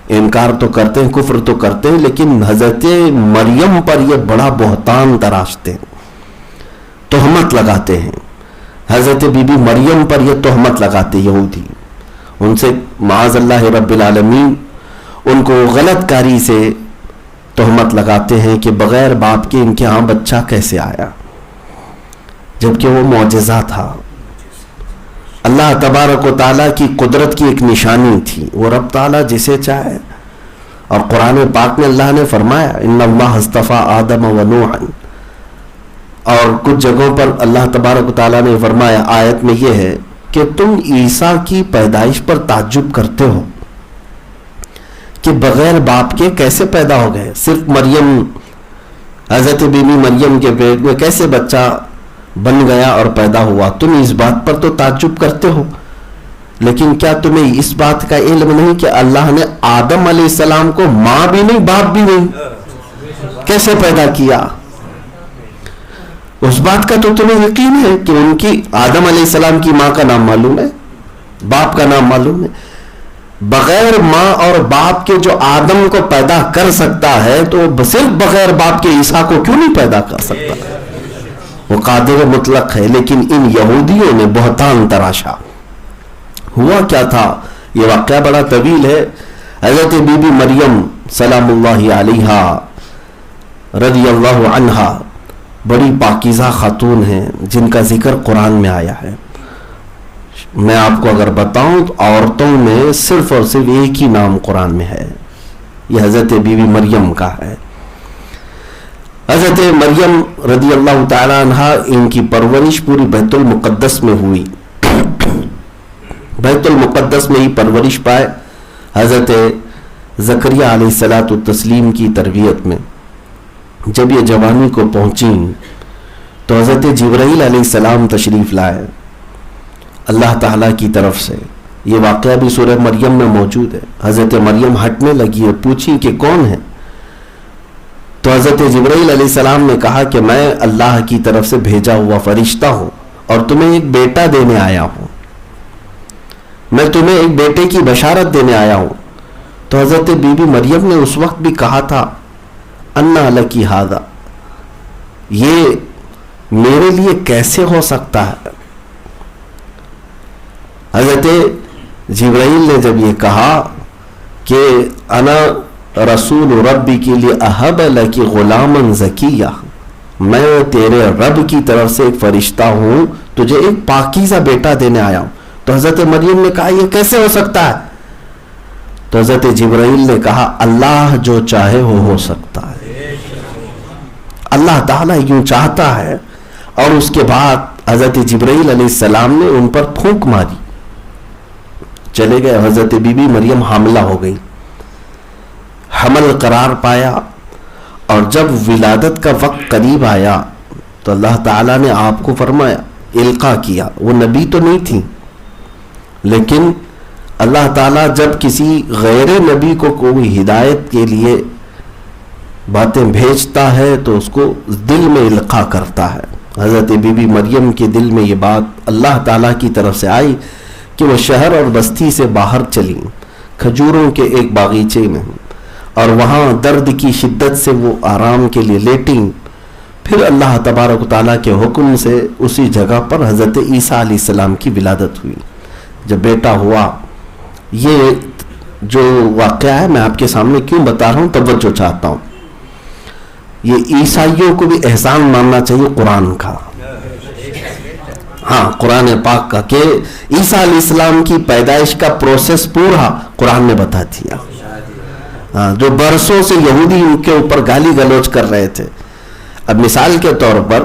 انکار تو کرتے ہیں، کفر تو کرتے ہیں، لیکن حضرت مریم پر یہ بڑا بہتان تراشتے ہیں، تہمت لگاتے ہیں۔ حضرت بی بی مریم پر یہ تہمت لگاتے یہودی، ان سے معاذ اللہ رب العالمین ان کو غلط کاری سے تہمت لگاتے ہیں کہ بغیر باپ کے ان کے ہاں بچہ کیسے آیا، جبکہ وہ معجزہ تھا، اللہ تبارک و تعالیٰ کی قدرت کی ایک نشانی تھی، وہ رب تعالیٰ جسے چاہے۔ اور قرآن پاک میں اللہ نے فرمایا ان اللہ اصطفیٰ آدم و نوحا، اور کچھ جگہوں پر اللہ تبارک و تعالیٰ نے فرمایا آیت میں یہ ہے کہ تم عیسیٰ کی پیدائش پر تعجب کرتے ہو کہ بغیر باپ کے کیسے پیدا ہو گئے، صرف مریم، حضرت بی بی مریم کے پیٹ میں کیسے بچہ بن گیا اور پیدا ہوا، تم اس بات پر تو تعجب کرتے ہو، لیکن کیا تمہیں اس بات کا علم نہیں کہ اللہ نے آدم علیہ السلام کو ماں بھی نہیں باپ بھی نہیں کیسے پیدا کیا؟ اس بات کا تو تمہیں یقین ہے کہ ان کی آدم علیہ السلام کی ماں کا نام معلوم ہے، باپ کا نام معلوم ہے، بغیر ماں اور باپ کے جو آدم کو پیدا کر سکتا ہے تو صرف بغیر باپ کے عیسیٰ کو کیوں نہیں پیدا کر سکتا؟ وہ قادر مطلق ہے۔ لیکن ان یہودیوں نے بہتان تراشا۔ ہوا کیا تھا، یہ واقعہ بڑا طویل ہے۔ حضرت بی بی مریم سلام اللہ علیہا رضی اللہ عنہا بڑی پاکیزہ خاتون ہیں جن کا ذکر قرآن میں آیا ہے۔ میں آپ کو اگر بتاؤں تو عورتوں میں صرف اور صرف ایک ہی نام قرآن میں ہے، یہ حضرت بی بی مریم کا ہے۔ حضرت مریم رضی اللہ تعالی عنہا، ان کی پرورش پوری بیت المقدس میں ہوئی، بیت المقدس میں ہی پرورش پائے۔ حضرت زکریا علیہ الصلاۃ والتسلیم کی تربیت میں جب یہ جوانی کو پہنچیں تو حضرت جبرائیل علیہ السلام تشریف لائے اللہ تعالیٰ کی طرف سے۔ یہ واقعہ بھی سورہ مریم میں موجود ہے۔ حضرت مریم ہٹنے لگی اور پوچھی کہ کون ہے؟ تو حضرت جبرائیل علیہ السلام نے کہا کہ میں اللہ کی طرف سے بھیجا ہوا فرشتہ ہوں اور تمہیں ایک بیٹا دینے آیا ہوں، میں تمہیں ایک بیٹے کی بشارت دینے آیا ہوں۔ تو حضرت بی بی مریم نے اس وقت بھی کہا تھا انا لکی ھذا، یہ میرے لیے کیسے ہو سکتا ہے؟ حضرت جبرائیل نے جب یہ کہا کہ انا رسول ربی کے لیے احب لکی غلاما زکیہ، میں تیرے رب کی طرف سے ایک فرشتہ ہوں، تجھے ایک پاکیزہ بیٹا دینے آیا ہوں، تو حضرت مریم نے کہا یہ کیسے ہو سکتا ہے؟ تو حضرت جبرائیل نے کہا اللہ جو چاہے وہ ہو سکتا ہے، اللہ تعالیٰ یوں چاہتا ہے۔ اور اس کے بعد حضرت جبرائیل علیہ السلام نے ان پر پھونک ماری، چلے گئے، حضرت بی بی مریم حاملہ ہو گئی، حمل قرار پایا، اور جب ولادت کا وقت قریب آیا تو اللہ تعالیٰ نے آپ کو فرمایا القا کیا۔ وہ نبی تو نہیں تھی، لیکن اللہ تعالیٰ جب کسی غیر نبی کو کوئی ہدایت کے لیے باتیں بھیجتا ہے تو اس کو دل میں القا کرتا ہے۔ حضرت بی بی مریم کے دل میں یہ بات اللہ تعالیٰ کی طرف سے آئی کہ وہ شہر اور بستی سے باہر چلیں، کھجوروں کے ایک باغیچے میں، اور وہاں درد کی شدت سے وہ آرام کے لیے لیٹیں۔ پھر اللہ تبارک و تعالیٰ کے حکم سے اسی جگہ پر حضرت عیسیٰ علیہ السلام کی ولادت ہوئی۔ جب بیٹا ہوا، یہ جو واقعہ ہے میں آپ کے سامنے کیوں بتا رہا ہوں، توجہ چاہتا ہوں، یہ عیسائیوں کو بھی احسان ماننا چاہیے قرآن کا، ہاں قرآن پاک کا، کہ عیسیٰ علیہ السلام کی پیدائش کا پروسیس پورا قرآن نے بتا دیا۔ جو برسوں سے یہودی ان کے اوپر گالی گلوچ کر رہے تھے، اب مثال کے طور پر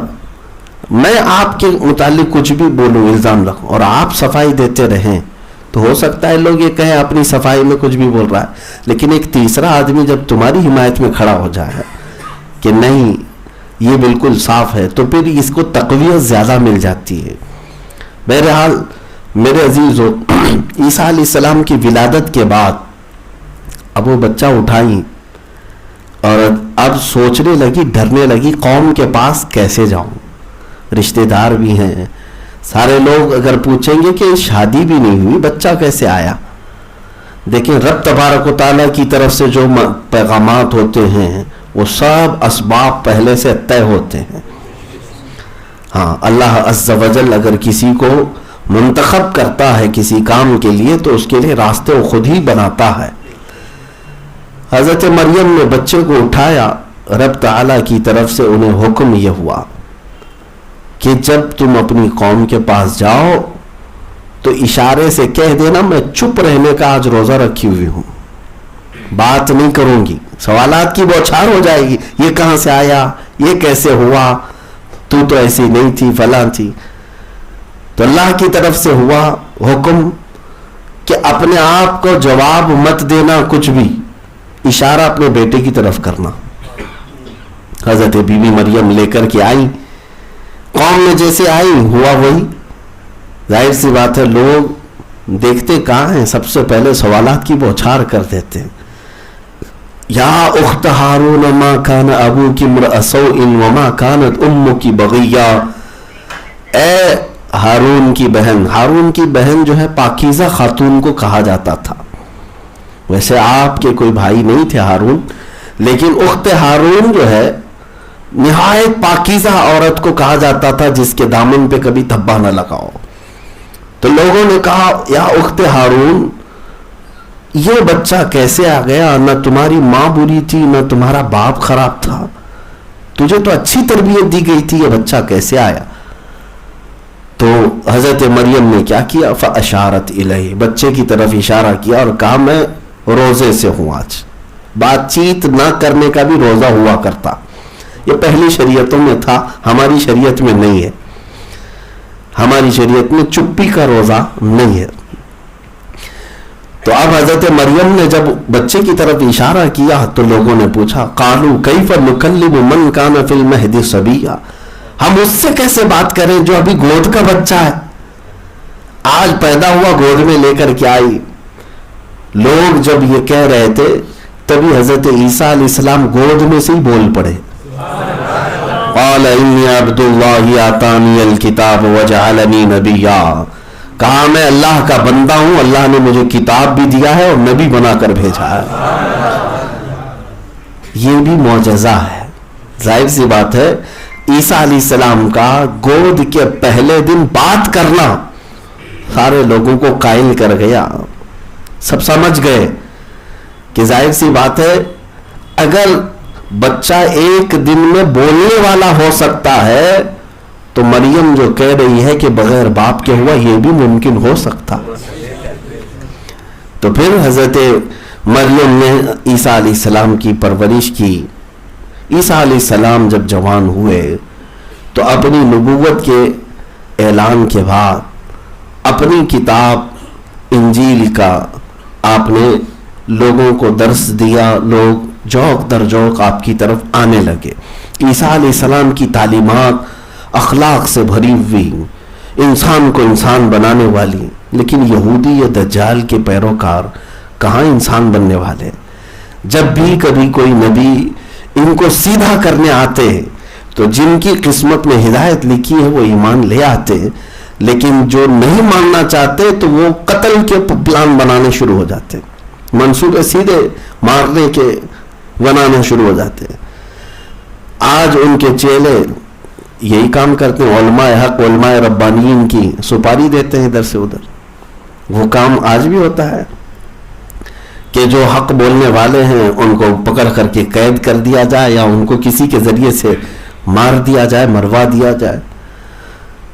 میں آپ کے متعلق کچھ بھی بولوں، الزام رکھوں اور آپ صفائی دیتے رہیں تو ہو سکتا ہے لوگ یہ کہیں اپنی صفائی میں کچھ بھی بول رہا ہے، لیکن ایک تیسرا آدمی جب تمہاری حمایت میں کھڑا ہو جائے کہ نہیں یہ بالکل صاف ہے، تو پھر اس کو تقویت زیادہ مل جاتی ہے۔ بہرحال میرے عزیزو، عیسیٰ علیہ السلام کی ولادت کے بعد اب وہ بچہ اٹھائیں اور اب سوچنے لگی، ڈرنے لگی قوم کے پاس کیسے جاؤں، رشتہ دار بھی ہیں، سارے لوگ اگر پوچھیں گے کہ شادی بھی نہیں ہوئی بچہ کیسے آیا۔ دیکھیں رب تبارک و تعالیٰ کی طرف سے جو پیغامات ہوتے ہیں وہ سب اسباب پہلے سے طے ہوتے ہیں۔ ہاں، اللہ عز و جل اگر کسی کو منتخب کرتا ہے کسی کام کے لیے تو اس کے لیے راستے وہ خود ہی بناتا ہے۔ حضرت مریم نے بچے کو اٹھایا، رب تعالیٰ کی طرف سے انہیں حکم یہ ہوا کہ جب تم اپنی قوم کے پاس جاؤ تو اشارے سے کہہ دینا میں چپ رہنے کا آج روزہ رکھی ہوئی ہوں، بات نہیں کروں گی، سوالات کی بوچھار ہو جائے گی، یہ کہاں سے آیا، یہ کیسے ہوا، تو ایسی نہیں تھی، فلاں تھی۔ تو اللہ کی طرف سے ہوا حکم کہ اپنے آپ کو جواب مت دینا کچھ بھی، اشارہ اپنے بیٹے کی طرف کرنا۔ حضرت بی بی مریم لے کر کے آئی، قوم میں جیسے آئی ہوا وہی۔ ظاہر سی بات ہے لوگ دیکھتے کہاں ہیں، سب سے پہلے سوالات کی بوچھار کر دیتے ہیں۔ یا اخت ہارون ما کان ابوکی امرأ سوء وما کانت امکی بغیہ، اے ہارون کی بہن، ہارون کی بہن جو ہے پاکیزہ خاتون کو کہا جاتا تھا، ویسے آپ کے کوئی بھائی نہیں تھے ہارون، لیکن اخت ہارون جو ہے نہایت پاکیزہ عورت کو کہا جاتا تھا جس کے دامن پہ کبھی دھبا نہ لگاؤ۔ تو لوگوں نے کہا یا اخت ہارون یہ بچہ کیسے آ گیا، نہ تمہاری ماں بری تھی نہ تمہارا باپ خراب تھا، تجھے تو اچھی تربیت دی گئی تھی، یہ بچہ کیسے آیا؟ تو حضرت مریم نے کیا کیا، فاشارت الیہ، بچے کی طرف اشارہ کیا اور کہا میں روزے سے ہوں آج۔ بات چیت نہ کرنے کا بھی روزہ ہوا کرتا، یہ پہلی شریعتوں میں تھا، ہماری شریعت میں نہیں ہے، ہماری شریعت میں چپی کا روزہ نہیں ہے۔ تو اب حضرت مریم نے جب بچے کی طرف اشارہ کیا تو لوگوں نے پوچھا قالوا کیف نکلم من کان فی المہد صبیا، ہم اس سے کیسے بات کریں جو ابھی گود کا بچہ ہے، آج پیدا ہوا گود میں لے کر کے آئی۔ لوگ جب یہ کہہ رہے تھے تبھی حضرت عیسیٰ علیہ السلام گود میں سے ہی بول پڑے، قال انی عبد اللہ آتانی الکتاب وجعلنی نبیا، کہا میں اللہ کا بندہ ہوں، اللہ نے مجھے کتاب بھی دیا ہے اور نبی بنا کر بھیجا ہے۔ یہ بھی معجزہ ہے۔ ظاہر سی بات ہے عیسیٰ علیہ السلام کا گود کے پہلے دن بات کرنا سارے لوگوں کو قائل کر گیا، سب سمجھ گئے کہ ظاہر سی بات ہے اگر بچہ ایک دن میں بولنے والا ہو سکتا ہے تو مریم جو کہہ رہی ہے کہ بغیر باپ کے ہوا یہ بھی ممکن ہو سکتا۔ تو پھر حضرت مریم نے عیسیٰ علیہ السلام کی پرورش کی۔ عیسیٰ علیہ السلام جب جوان ہوئے تو اپنی نبوت کے اعلان کے بعد اپنی کتاب انجیل کا آپ نے لوگوں کو درس دیا، لوگ جوق در جوق آپ کی طرف آنے لگے۔ عیسیٰ علیہ السلام کی تعلیمات اخلاق سے بھری ہوئی، انسان کو انسان بنانے والی، لیکن یہودی یا دجال کے پیروکار کہاں انسان بننے والے؟ جب بھی کبھی کوئی نبی ان کو سیدھا کرنے آتے تو جن کی قسمت میں ہدایت لکھی ہے وہ ایمان لے آتے، لیکن جو نہیں ماننا چاہتے تو وہ قتل کے پلان بنانے شروع ہو جاتے، منصوبے سیدھے مارنے کے بنانا شروع ہو جاتے۔ آج ان کے چیلے یہی کام کرتے ہیں، علماء حق علماء ربانیین کی سپاری دیتے ہیں ادھر سے ادھر۔ وہ کام آج بھی ہوتا ہے کہ جو حق بولنے والے ہیں ان کو پکڑ کر کے قید کر دیا جائے یا ان کو کسی کے ذریعے سے مار دیا جائے، مروا دیا جائے۔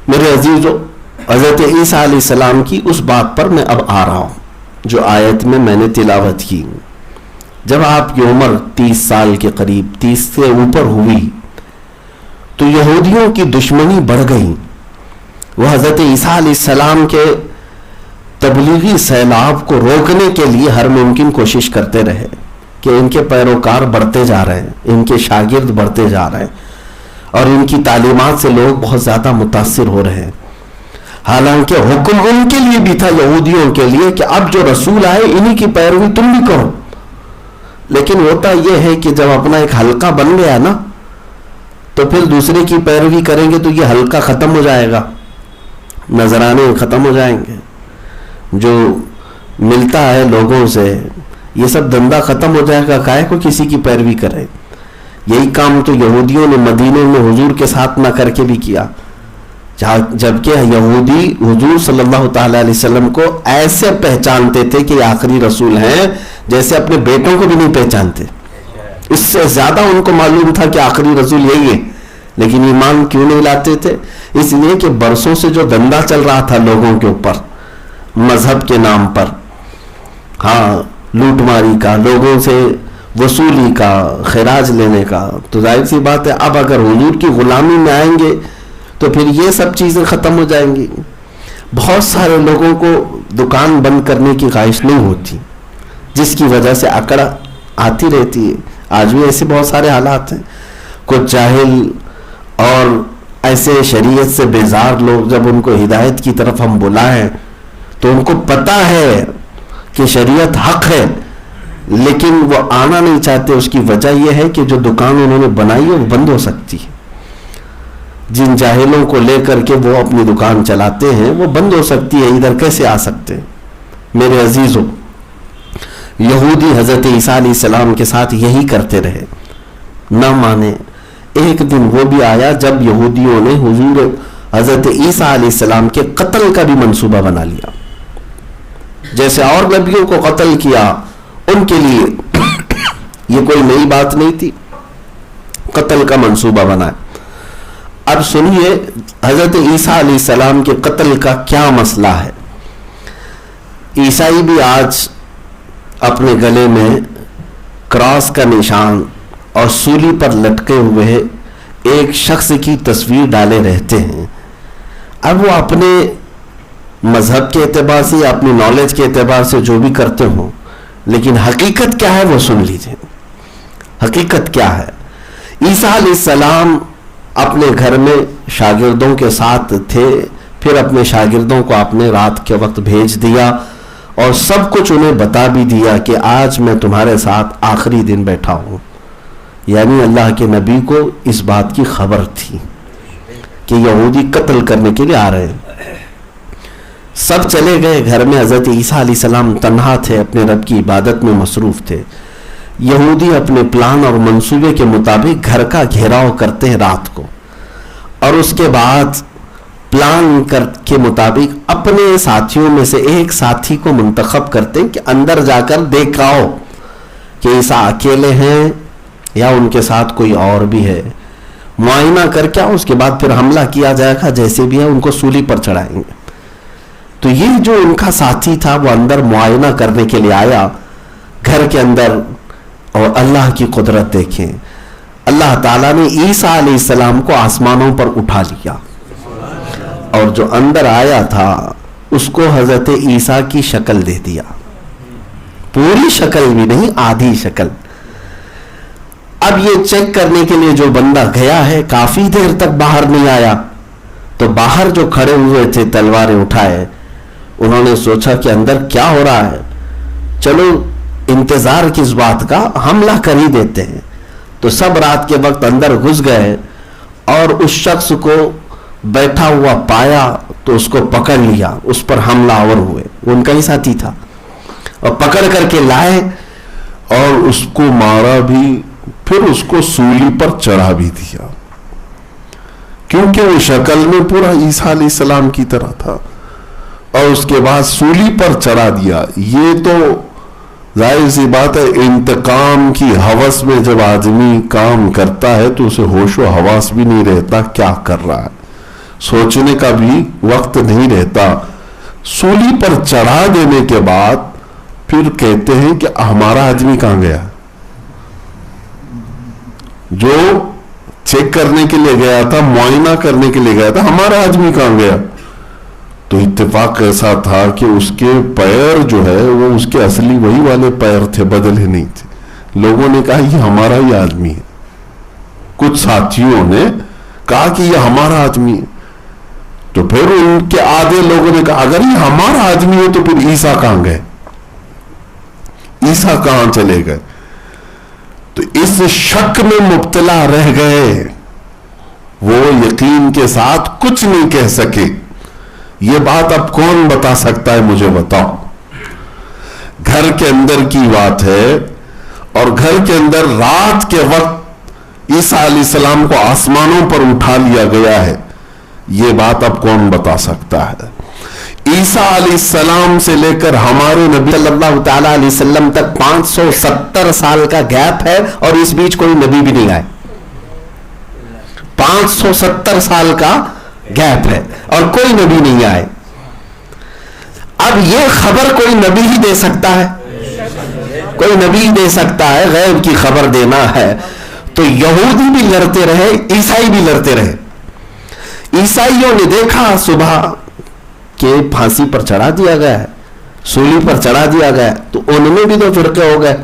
میرے عزیزو، حضرت عیسیٰ علیہ السلام کی اس بات پر میں اب آ رہا ہوں جو آیت میں میں نے تلاوت کی۔ جب آپ کی عمر 30 سال کے قریب، 30 سے اوپر ہوئی تو یہودیوں کی دشمنی بڑھ گئی. وہ حضرت عیسیٰ علیہ السلام کے تبلیغی سیلاب کو روکنے کے لیے ہر ممکن کوشش کرتے رہے کہ ان کے پیروکار بڑھتے جا رہے ہیں, ان کے شاگرد بڑھتے جا رہے ہیں, اور ان کی تعلیمات سے لوگ بہت زیادہ متاثر ہو رہے ہیں. حالانکہ حکم ان کے لیے بھی تھا, یہودیوں کے لیے, کہ اب جو رسول آئے انہی کی پیروی تم بھی کرو. لیکن ہوتا یہ ہے کہ جب اپنا ایک حلقہ بن گیا نا, تو پھر دوسرے کی پیروی کریں گے تو یہ حلقہ ختم ہو جائے گا, نذرانے ختم ہو جائیں گے, جو ملتا ہے لوگوں سے یہ سب دھندا ختم ہو جائے گا, کائے کو کسی کی پیروی کرے. یہی کام تو یہودیوں نے مدینے میں حضور کے ساتھ نہ کر کے بھی کیا, جبکہ یہودی حضور صلی اللہ تعالی علیہ وسلم کو ایسے پہچانتے تھے کہ یہ آخری رسول ہیں جیسے اپنے بیٹوں کو بھی نہیں پہچانتے. اس سے زیادہ ان کو معلوم تھا کہ آخری رسول یہی ہے, لیکن ایمان کیوں نہیں لاتے تھے؟ اس لیے کہ برسوں سے جو دھندا چل رہا تھا لوگوں کے اوپر مذہب کے نام پر, ہاں, لوٹ ماری کا, لوگوں سے وصولی کا, خراج لینے کا, تو ظاہر سی بات ہے اب اگر حضور کی غلامی میں آئیں گے تو پھر یہ سب چیزیں ختم ہو جائیں گی. بہت سارے لوگوں کو دکان بند کرنے کی خواہش نہیں ہوتی, جس کی وجہ سے اکڑ آتی رہتی ہے. آج بھی ایسے بہت سارے حالات ہیں. کچھ جاہل اور ایسے شریعت سے بیزار لوگ جب ان کو ہدایت کی طرف ہم بلائیں تو ان کو پتہ ہے کہ شریعت حق ہے, لیکن وہ آنا نہیں چاہتے. اس کی وجہ یہ ہے کہ جو دکان انہوں نے بنائی ہے وہ بند ہو سکتی ہے. جن جاہلوں کو لے کر کے وہ اپنی دکان چلاتے ہیں وہ بند ہو سکتی ہے, ادھر کیسے آ سکتے ہیں؟ میرے عزیزوں, یہودی حضرت عیسیٰ علیہ السلام کے ساتھ یہی کرتے رہے, نہ مانے. ایک دن وہ بھی آیا جب یہودیوں نے حضور حضرت عیسیٰ علیہ السلام کے قتل کا بھی منصوبہ بنا لیا. جیسے اور نبیوں کو قتل کیا, ان کے لیے یہ کوئی نئی بات نہیں تھی, قتل کا منصوبہ بنایا. اب سنیے حضرت عیسیٰ علیہ السلام کے قتل کا کیا مسئلہ ہے. عیسائی بھی آج اپنے گلے میں کراس کا نشان اور سولی پر لٹکے ہوئے ایک شخص کی تصویر ڈالے رہتے ہیں. اب وہ اپنے مذہب کے اعتبار سے یا اپنی نالج کے اعتبار سے جو بھی کرتے ہوں, لیکن حقیقت کیا ہے وہ سن لیجئے. حقیقت کیا ہے؟ عیسیٰ علیہ السلام اپنے گھر میں شاگردوں کے ساتھ تھے, پھر اپنے شاگردوں کو آپ نے رات کے وقت بھیج دیا اور سب کچھ انہیں بتا بھی دیا کہ آج میں تمہارے ساتھ آخری دن بیٹھا ہوں. یعنی اللہ کے نبی کو اس بات کی خبر تھی کہ یہودی قتل کرنے کے لیے آ رہے ہیں. سب چلے گئے گھر میں, حضرت عیسیٰ علیہ السلام تنہا تھے, اپنے رب کی عبادت میں مصروف تھے. یہودی اپنے پلان اور منصوبے کے مطابق گھر کا گھیراؤ کرتے ہیں رات کو, اور اس کے بعد پلان کے مطابق اپنے ساتھیوں میں سے ایک ساتھی کو منتخب کرتے ہیں کہ اندر جا کر دیکھ آؤ کہ عیسیٰ اکیلے ہیں یا ان کے ساتھ کوئی اور بھی ہے. معائنہ کر کے اس کے بعد پھر حملہ کیا جائے گا, جیسے بھی ہے ان کو سولی پر چڑھائیں گے. تو یہ جو ان کا ساتھی تھا وہ اندر معائنہ کرنے کے لیے آیا گھر کے اندر, اور اللہ کی قدرت دیکھیں, اللہ تعالیٰ نے عیسیٰ علیہ السلام کو آسمانوں پر اٹھا لیا, اور جو اندر آیا تھا اس کو حضرت عیسیٰ کی شکل دے دیا. پوری شکل بھی نہیں, آدھی شکل. اب یہ چیک کرنے کے لیے جو بندہ گیا ہے کافی دیر تک باہر نہیں آیا, تو باہر جو کھڑے ہوئے تھے تلواریں اٹھائے, انہوں نے سوچا کہ اندر کیا ہو رہا ہے, چلو انتظار کس بات کا, حملہ کر ہی دیتے ہیں. تو سب رات کے وقت اندر گھس گئے اور اس شخص کو بیٹھا ہوا پایا تو اس کو پکڑ لیا, اس پر حملہ آور ہوئے. ان کا ہی ساتھی تھا, اور پکڑ کر کے لائے اور اس کو مارا بھی, پھر اس کو سولی پر چڑھا بھی دیا, کیونکہ وہ شکل میں پورا عیسیٰ علیہ السلام کی طرح تھا, اور اس کے بعد سولی پر چڑھا دیا. یہ تو ظاہر سی بات ہے, انتقام کی ہوس میں جب آدمی کام کرتا ہے تو اسے ہوش و حواس بھی نہیں رہتا کیا کر رہا ہے, سوچنے کا بھی وقت نہیں رہتا. سولی پر چڑھا دینے کے بعد پھر کہتے ہیں کہ ہمارا آدمی کہاں گیا, جو چیک کرنے کے لیے گیا تھا, معائنہ کرنے کے لیے گیا تھا, ہمارا آدمی کہاں گیا؟ تو اتفاق ایسا تھا کہ اس کے پیر جو ہے وہ اس کے اصلی وہی والے پیر تھے, بدلے نہیں تھے. لوگوں نے کہا یہ ہمارا ہی آدمی ہے. کچھ ساتھیوں نے کہا کہ یہ ہمارا آدمی ہے. تو پھر ان کے آدھے لوگوں نے کہا اگر یہ ہمارا آدمی ہے تو پھر عیسیٰ کہاں گئے, عیسیٰ کہاں چلے گئے؟ تو اس شک میں مبتلا رہ گئے, وہ یقین کے ساتھ کچھ نہیں کہہ سکے. یہ بات اب کون بتا سکتا ہے؟ مجھے بتاؤ. گھر کے اندر کی بات ہے, اور گھر کے اندر رات کے وقت عیسیٰ علیہ السلام کو آسمانوں پر اٹھا لیا گیا ہے. یہ بات اب کون بتا سکتا ہے؟ عیسیٰ علیہ السلام سے لے کر ہمارے نبی صلی اللہ تعالی علیہ وسلم تک 570 سال کا گیپ ہے, اور اس بیچ کوئی نبی بھی نہیں آئے. 570 سال کا گیپ ہے اور کوئی نبی نہیں آئے. اب یہ خبر کوئی نبی ہی دے سکتا ہے, کوئی نبی دے سکتا ہے. غیب کی خبر دینا ہے تو یہودی بھی لڑتے رہے, عیسائی بھی لڑتے رہے. عیسائیوں نے دیکھا صبح کہ پھانسی پر چڑھا دیا گیا ہے, سولی پر چڑھا دیا گیا, تو ان میں بھی دو فرقے ہو گئے.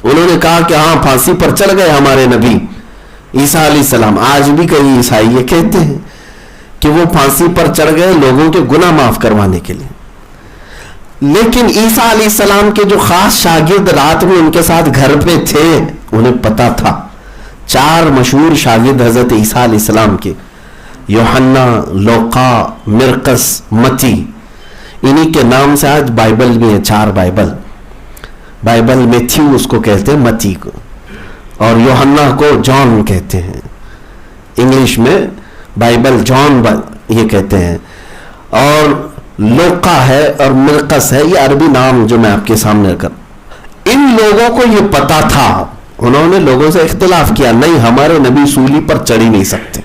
انہوں نے کہا کہ ہاں پھانسی پر چڑھ گئے ہمارے نبی عیسیٰ علیہ السلام. آج بھی کئی عیسائی یہ کہتے ہیں کہ وہ پھانسی پر چڑھ گئے لوگوں کے گناہ معاف کروانے کے لیے. لیکن عیسیٰ علیہ السلام کے جو خاص شاگرد رات میں ان کے ساتھ گھر پہ تھے, انہیں پتا تھا. 4 مشہور شاگرد حضرت عیسیٰ علیہ السلام کے, یوحنا, لوقا, مرقس, متی, انہی کے نام سے آج بائبل میں ہے 4 بائبل میتھیو اس کو کہتے ہیں, متی کو, اور یوحنا کو جان کہتے ہیں. انگلش میں بائبل جان یہ کہتے ہیں, اور لوقا ہے اور مرقس ہے, یہ عربی نام جو میں آپ کے سامنے کر. ان لوگوں کو یہ پتا تھا, انہوں نے لوگوں سے اختلاف کیا, نہیں ہمارے نبی سولی پر چڑھ ہی نہیں سکتے.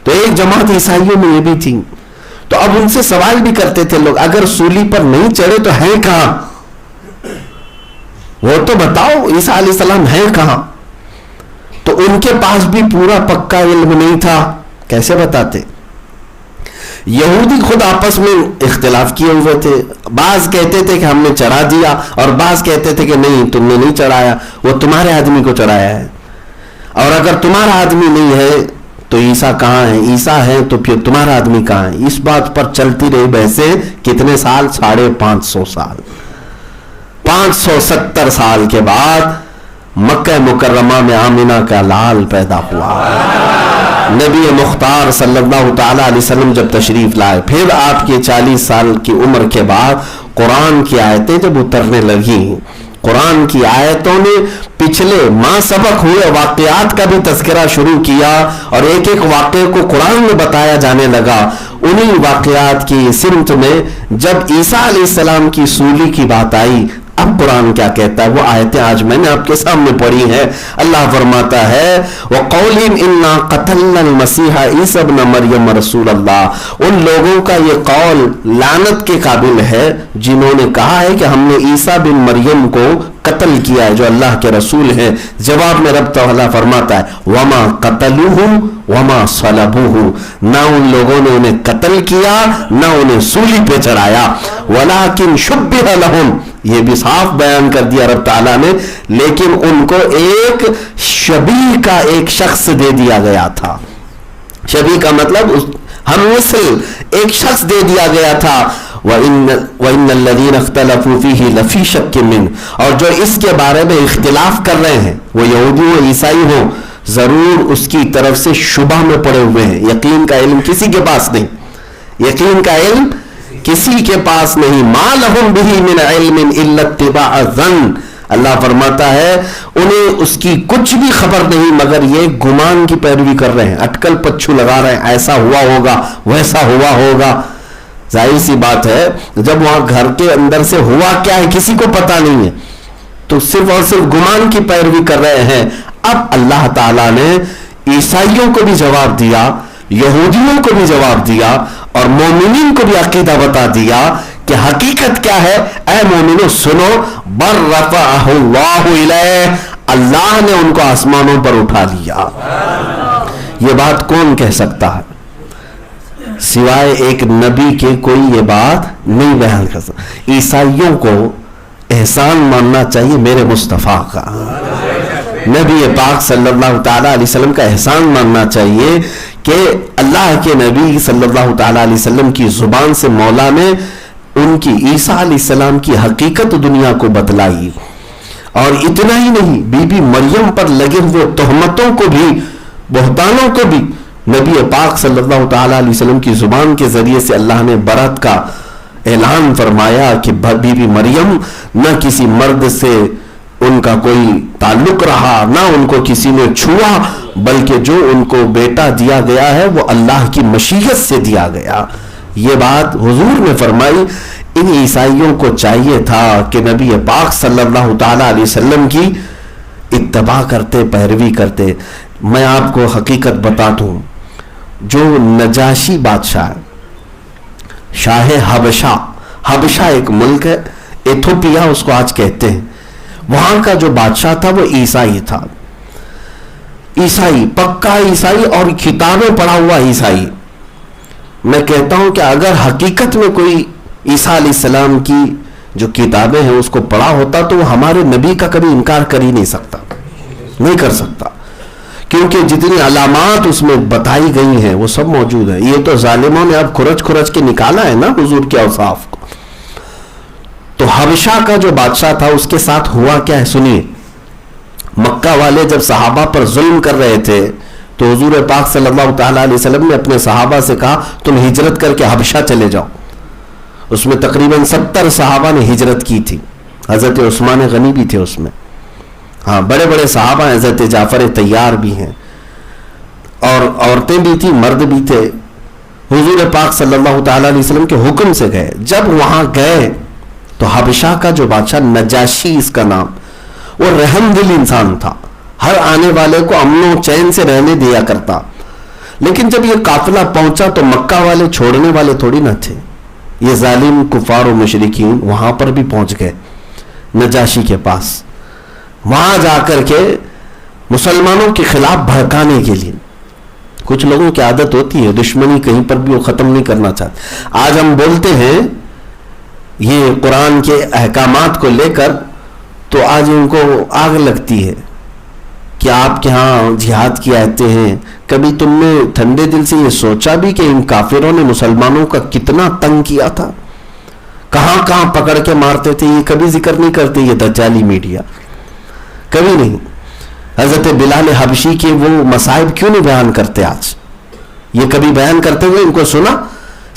تو ایک جماعت عیسائیوں میں یہ بھی تھی. تو اب ان سے سوال بھی کرتے تھے لوگ, اگر سولی پر نہیں چڑھے تو ہیں کہاں؟ وہ تو بتاؤ عیسیٰ علیہ السلام ہیں کہاں؟ تو ان کے پاس بھی پورا پکا علم نہیں تھا, کیسے بتاتے؟ یہودی خود آپس میں اختلاف کیے ہوئے تھے. بعض کہتے تھے کہ ہم نے چڑھا دیا, اور بعض کہتے تھے کہ نہیں تم نے نہیں چڑھایا, وہ تمہارے آدمی کو چڑھایا ہے. اور اگر تمہارا آدمی نہیں ہے تو عیسیٰ کہاں ہے؟ عیسیٰ ہے تو پھر تمہارا آدمی کہاں ہے؟ اس بات پر چلتی رہی بحثیں. کتنے سال؟ 550 سال. 570 سال کے بعد مکہ مکرمہ میں آمنہ کا لال پیدا ہوا. نبی مختار صلی اللہ تعالی علیہ وسلم جب تشریف لائے, پھر آپ کے 40 سال کی عمر کے بعد قرآن کی آیتیں جب اترنے لگی, قرآن کی آیتوں نے پچھلے ماہ سبق ہوئے واقعات کا بھی تذکرہ شروع کیا, اور ایک ایک واقعے کو قرآن میں بتایا جانے لگا. انہی واقعات کی سمت میں جب عیسیٰ علیہ السلام کی سولی کی بات آئی, اب قرآن کیا کہتا ہے وہ آیتیں آج میں نے آپ کے سامنے پڑھی ہیں. اللہ فرماتا ہے وَقَوْلِهِمْ إِنَّا قَتَلْنَا الْمَسِيحَ عِيسَى ابْنَ مَرْيَمَ رَسُولَ اللَّهِ. ان لوگوں کا یہ قول لعنت کے قابل ہے جنہوں نے کہا ہے کہ ہم نے عیسیٰ بن مریم کو قتل کیا ہے جو اللہ کے رسول ہیں. جواب میں رب تعالیٰ فرماتا ہے وَمَا قَتَلُوهُ وَمَا صَلَبُوهُ. نہ ان لوگوں نے انہیں قتل کیا نہ انہیں سولی پہ چڑھایا, وَلَكِنْ شُبِّهَ لَهُمْ. یہ بھی صاف بیان کر دیا رب تعالیٰ نے, لیکن ان کو ایک شبیہ کا ایک شخص دے دیا گیا تھا. شبیہ کا مطلب ہم مثل ایک شخص دے دیا گیا تھا. وَإِنَّ الَّذِينَ اخْتَلَفُوا فِيهِ لَفِي شَكٍّ مِّنْهُ. اور جو اس کے بارے میں اختلاف کر رہے ہیں وہ یہودی ہو عیسائی ہو, ضرور اس کی طرف سے شبہ میں پڑے ہوئے ہیں. یقین کا علم کسی کے پاس نہیں, یقین کا علم کسی کے پاس نہیں. ما لهم به من علم الا اتباع الظن. اللہ فرماتا ہے انہیں اس کی کچھ بھی خبر نہیں مگر یہ گمان کی پیروی کر رہے ہیں, اٹکل پچھو لگا رہے ہیں, ایسا ہوا ہوگا ویسا ہوا ہوگا. ظاہر سی بات ہے جب وہاں گھر کے اندر سے ہوا کیا ہے کسی کو پتا نہیں ہے تو صرف اور صرف گمان کی پیروی کر رہے ہیں. اب اللہ تعالیٰ نے عیسائیوں کو بھی جواب دیا, یہودیوں کو بھی جواب دیا, اور مومنین کو بھی عقیدہ بتا دیا کہ حقیقت کیا ہے. اے مومنو سنو, بر رفعہ اللہ الیہ, اللہ نے ان کو آسمانوں پر اٹھا لیا. یہ بات کون کہہ سکتا ہے؟ سوائے ایک نبی کے کوئی یہ بات نہیں بیان کر سکتا. عیسائیوں کو احسان ماننا چاہیے میرے مصطفیٰ کا. نبی پاک صلی اللہ تعالیٰ علیہ وسلم کا احسان ماننا چاہیے کہ اللہ کے نبی صلی اللہ تعالیٰ علیہ وسلم کی زبان سے مولا نے ان کی عیسیٰ علیہ السلام کی حقیقت دنیا کو بتلائی. اور اتنا ہی نہیں، بی بی مریم پر لگے ہوئے تہمتوں کو بھی، بہتانوں کو بھی نبی پاک صلی اللہ تعالیٰ علیہ وسلم کی زبان کے ذریعے سے اللہ نے برات کا اعلان فرمایا کہ بی بی مریم نہ کسی مرد سے ان کا کوئی تعلق رہا، نہ ان کو کسی نے چھوا، بلکہ جو ان کو بیٹا دیا گیا ہے وہ اللہ کی مشیت سے دیا گیا. یہ بات حضور نے فرمائی. ان عیسائیوں کو چاہیے تھا کہ نبی پاک صلی اللہ تعالیٰ علیہ وسلم کی اتباع کرتے، پیروی کرتے. میں آپ کو حقیقت بتا دوں، جو نجاشی بادشاہ، شاہ حبشہ، حبشہ ایک ملک ہے، ایتھوپیا اس کو آج کہتے ہیں، وہاں کا جو بادشاہ تھا وہ عیسائی تھا. عیسائی، پکا عیسائی اور کتابیں پڑھا ہوا عیسائی. میں کہتا ہوں کہ اگر حقیقت میں کوئی عیسیٰ علیہ السلام کی جو کتابیں ہیں اس کو پڑھا ہوتا تو وہ ہمارے نبی کا کبھی انکار کر ہی نہیں سکتا، نہیں کر سکتا، کیونکہ جتنی علامات اس میں بتائی گئی ہیں وہ سب موجود ہیں. یہ تو ظالموں نے اب کھرچ کھرچ کے نکالا ہے نا حضور کے اوصاف کو. تو حبشہ کا جو بادشاہ تھا اس کے ساتھ ہوا کیا ہے سنیے. مکہ والے جب صحابہ پر ظلم کر رہے تھے تو حضور پاک صلی اللہ تعالیٰ علیہ وسلم نے اپنے صحابہ سے کہا تم ہجرت کر کے حبشہ چلے جاؤ. اس میں تقریباً 70 صحابہ نے ہجرت کی تھی. حضرت عثمان غنی بھی تھے اس میں، ہاں بڑے بڑے صحابہ ہیں، حضرت جعفر طیار بھی ہیں، اور عورتیں بھی تھی، مرد بھی تھے. حضور پاک صلی اللہ تعالیٰ علیہ وسلم کے حکم سے گئے. جب وہاں گئے تو حبشہ کا جو بادشاہ، نجاشی اس کا نام، وہ رحم دل انسان تھا، ہر آنے والے کو امن و چین سے رہنے دیا کرتا. لیکن جب یہ قافلہ پہنچا تو مکہ والے چھوڑنے والے تھوڑی نہ تھے. یہ ظالم کفار و مشرکین وہاں پر بھی پہنچ گئے نجاشی کے پاس. وہاں جا کر کے مسلمانوں کے خلاف بھڑکانے کے لیے، کچھ لوگوں کی عادت ہوتی ہے دشمنی کہیں پر بھی وہ ختم نہیں کرنا چاہتے. آج ہم بولتے ہیں یہ قرآن کے احکامات کو لے کر تو آج ان کو آگ لگتی ہے کہ آپ کے ہاں جہاد کی آیتیں ہیں. کبھی تم نے ٹھنڈے دل سے یہ سوچا بھی کہ ان کافروں نے مسلمانوں کا کتنا تنگ کیا تھا، کہاں کہاں پکڑ کے مارتے تھے؟ یہ کبھی ذکر نہیں کرتے یہ دجالی میڈیا، کبھی نہیں. حضرت بلال حبشی کے وہ مصائب کیوں نہیں بیان کرتے آج؟ یہ کبھی بیان کرتے ہوئے ان کو سنا؟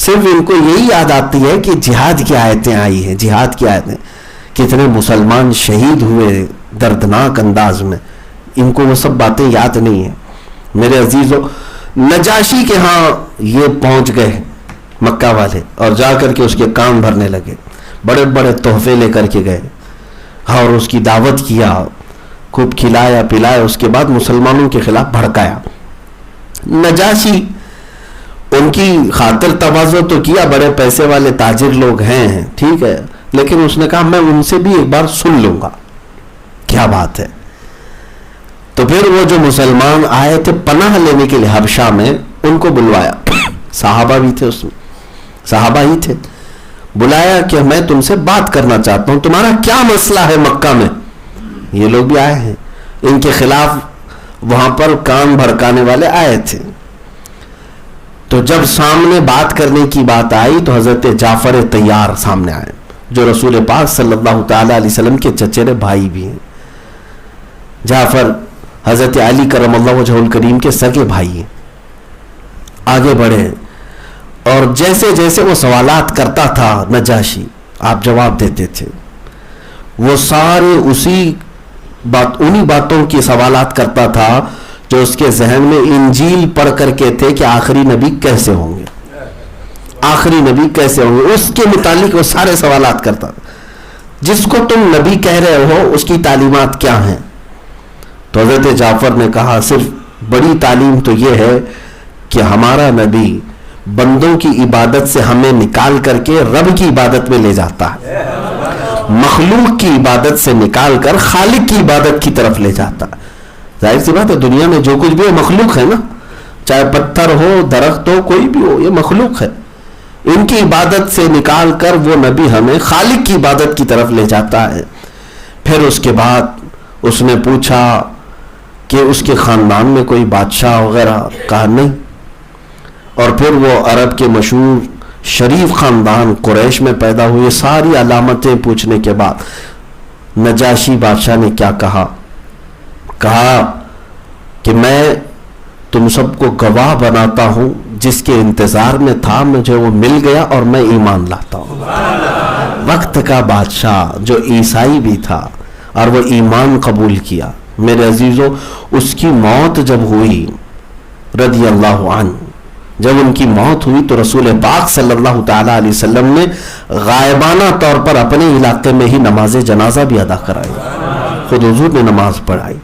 صرف ان کو یہی یاد آتی ہے کہ جہاد کی آیتیں آئی ہیں، جہاد کی آیتیں. کتنے مسلمان شہید ہوئے دردناک انداز میں، ان کو وہ سب باتیں یاد نہیں ہیں. میرے عزیزو، نجاشی کے ہاں یہ پہنچ گئے مکہ والے اور جا کر کے اس کے کان بھرنے لگے، بڑے بڑے تحفے لے کر کے گئے اور اس کی دعوت کیا، خوب کھلایا پلایا. اس کے بعد مسلمانوں کے خلاف بھڑکایا. نجاشی ان کی خاطر تواضع تو کیا، بڑے پیسے والے تاجر لوگ ہیں، ٹھیک ہے، لیکن اس نے کہا میں ان سے بھی ایک بار سن لوں گا. کیا بات ہے. تو پھر وہ جو مسلمان آئے تھے پناہ لینے کے لیے حبشہ میں، ان کو بلوایا. صحابہ بھی تھے اس میں، صحابہ ہی تھے. بلایا کہ میں تم سے بات کرنا چاہتا ہوں، تمہارا کیا مسئلہ ہے مکہ میں؟ یہ لوگ بھی آئے ہیں، ان کے خلاف وہاں پر کان بھڑکانے والے آئے تھے. تو جب سامنے بات کرنے کی بات آئی تو حضرت جعفر طیار سامنے آئے، جو رسول پاک صلی اللہ تعالیٰ علیہ وسلم کے چچیرے بھائی بھی ہیں. جعفر حضرت علی کرم اللہ وجہ الکریم کے سگے بھائی ہیں. آگے بڑھے اور جیسے جیسے وہ سوالات کرتا تھا نجاشی، آپ جواب دیتے تھے. وہ سارے انہی باتوں کی سوالات کرتا تھا جو اس کے ذہن میں انجیل پڑھ کر کے تھے کہ آخری نبی کیسے ہوں گے، آخری نبی کیسے ہوں گے. اس کے متعلق وہ سارے سوالات کرتا تھا. جس کو تم نبی کہہ رہے ہو اس کی تعلیمات کیا ہیں؟ تو حضرت جعفر نے کہا صرف بڑی تعلیم تو یہ ہے کہ ہمارا نبی بندوں کی عبادت سے ہمیں نکال کر کے رب کی عبادت میں لے جاتا ہے. مخلوق کی عبادت سے نکال کر خالق کی عبادت کی طرف لے جاتا ہے. ظاہر سی بات ہے دنیا میں جو کچھ بھی ہو مخلوق ہے نا, چاہے پتھر ہو, درخت ہو, کوئی بھی ہو, یہ مخلوق ہے. ان کی عبادت سے نکال کر وہ نبی ہمیں خالق کی عبادت کی طرف لے جاتا ہے. پھر اس کے بعد اس نے پوچھا کہ اس کے خاندان میں کوئی بادشاہ وغیرہ, کہا نہیں. اور پھر وہ عرب کے مشہور شریف خاندان قریش میں پیدا ہوئے. ساری علامتیں پوچھنے کے بعد نجاشی بادشاہ نے کیا کہا کہ میں تم سب کو گواہ بناتا ہوں, جس کے انتظار میں تھا مجھے وہ مل گیا اور میں ایمان لاتا ہوں. وقت کا بادشاہ جو عیسائی بھی تھا اور وہ ایمان قبول کیا. میرے عزیزو, اس کی موت جب ہوئی رضی اللہ عنہ, جب ان کی موت ہوئی تو رسول پاک صلی اللہ تعالی علیہ وسلم نے غائبانہ طور پر اپنے علاقے میں ہی نماز جنازہ بھی ادا کرائی. خود حضور نے نماز پڑھائی.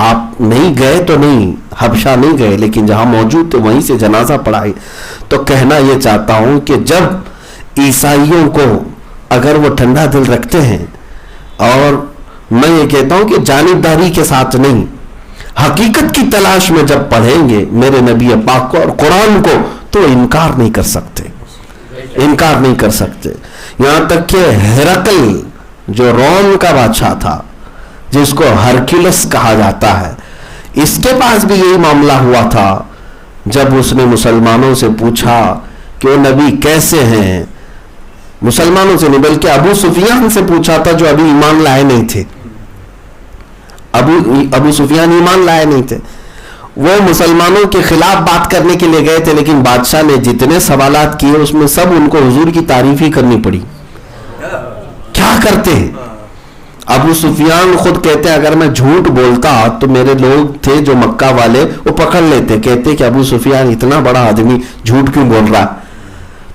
آپ نہیں گئے تو نہیں, حبشہ نہیں گئے, لیکن جہاں موجود تھے وہیں سے جنازہ پڑھائی. تو کہنا یہ چاہتا ہوں کہ جب عیسائیوں کو اگر وہ ٹھنڈا دل رکھتے ہیں, اور میں یہ کہتا ہوں کہ جانبداری کے ساتھ نہیں, حقیقت کی تلاش میں جب پڑھیں گے میرے نبی پاک کو اور قرآن کو, تو انکار نہیں کر سکتے, انکار نہیں کر سکتے. یہاں تک کہ ہرقل جو روم کا بادشاہ تھا, جس کو ہرکلس کہا جاتا ہے, اس کے پاس بھی یہی معاملہ ہوا تھا. جب اس نے مسلمانوں سے پوچھا کہ وہ نبی کیسے ہیں, مسلمانوں سے نہیں بلکہ ابو سفیان سے پوچھا تھا جو ابھی ایمان لائے نہیں تھے. ابو سفیان ایمان لائے نہیں تھے, وہ مسلمانوں کے خلاف بات کرنے کے لیے گئے تھے, لیکن بادشاہ نے جتنے سوالات کیے اس میں سب ان کو حضور کی تعریف ہی کرنی پڑی. کیا کرتے ہیں ابو سفیان خود کہتے ہیں اگر میں جھوٹ بولتا تو میرے لوگ تھے جو مکہ والے وہ پکڑ لیتے, کہتے کہ ابو سفیان اتنا بڑا آدمی جھوٹ کیوں بول رہا.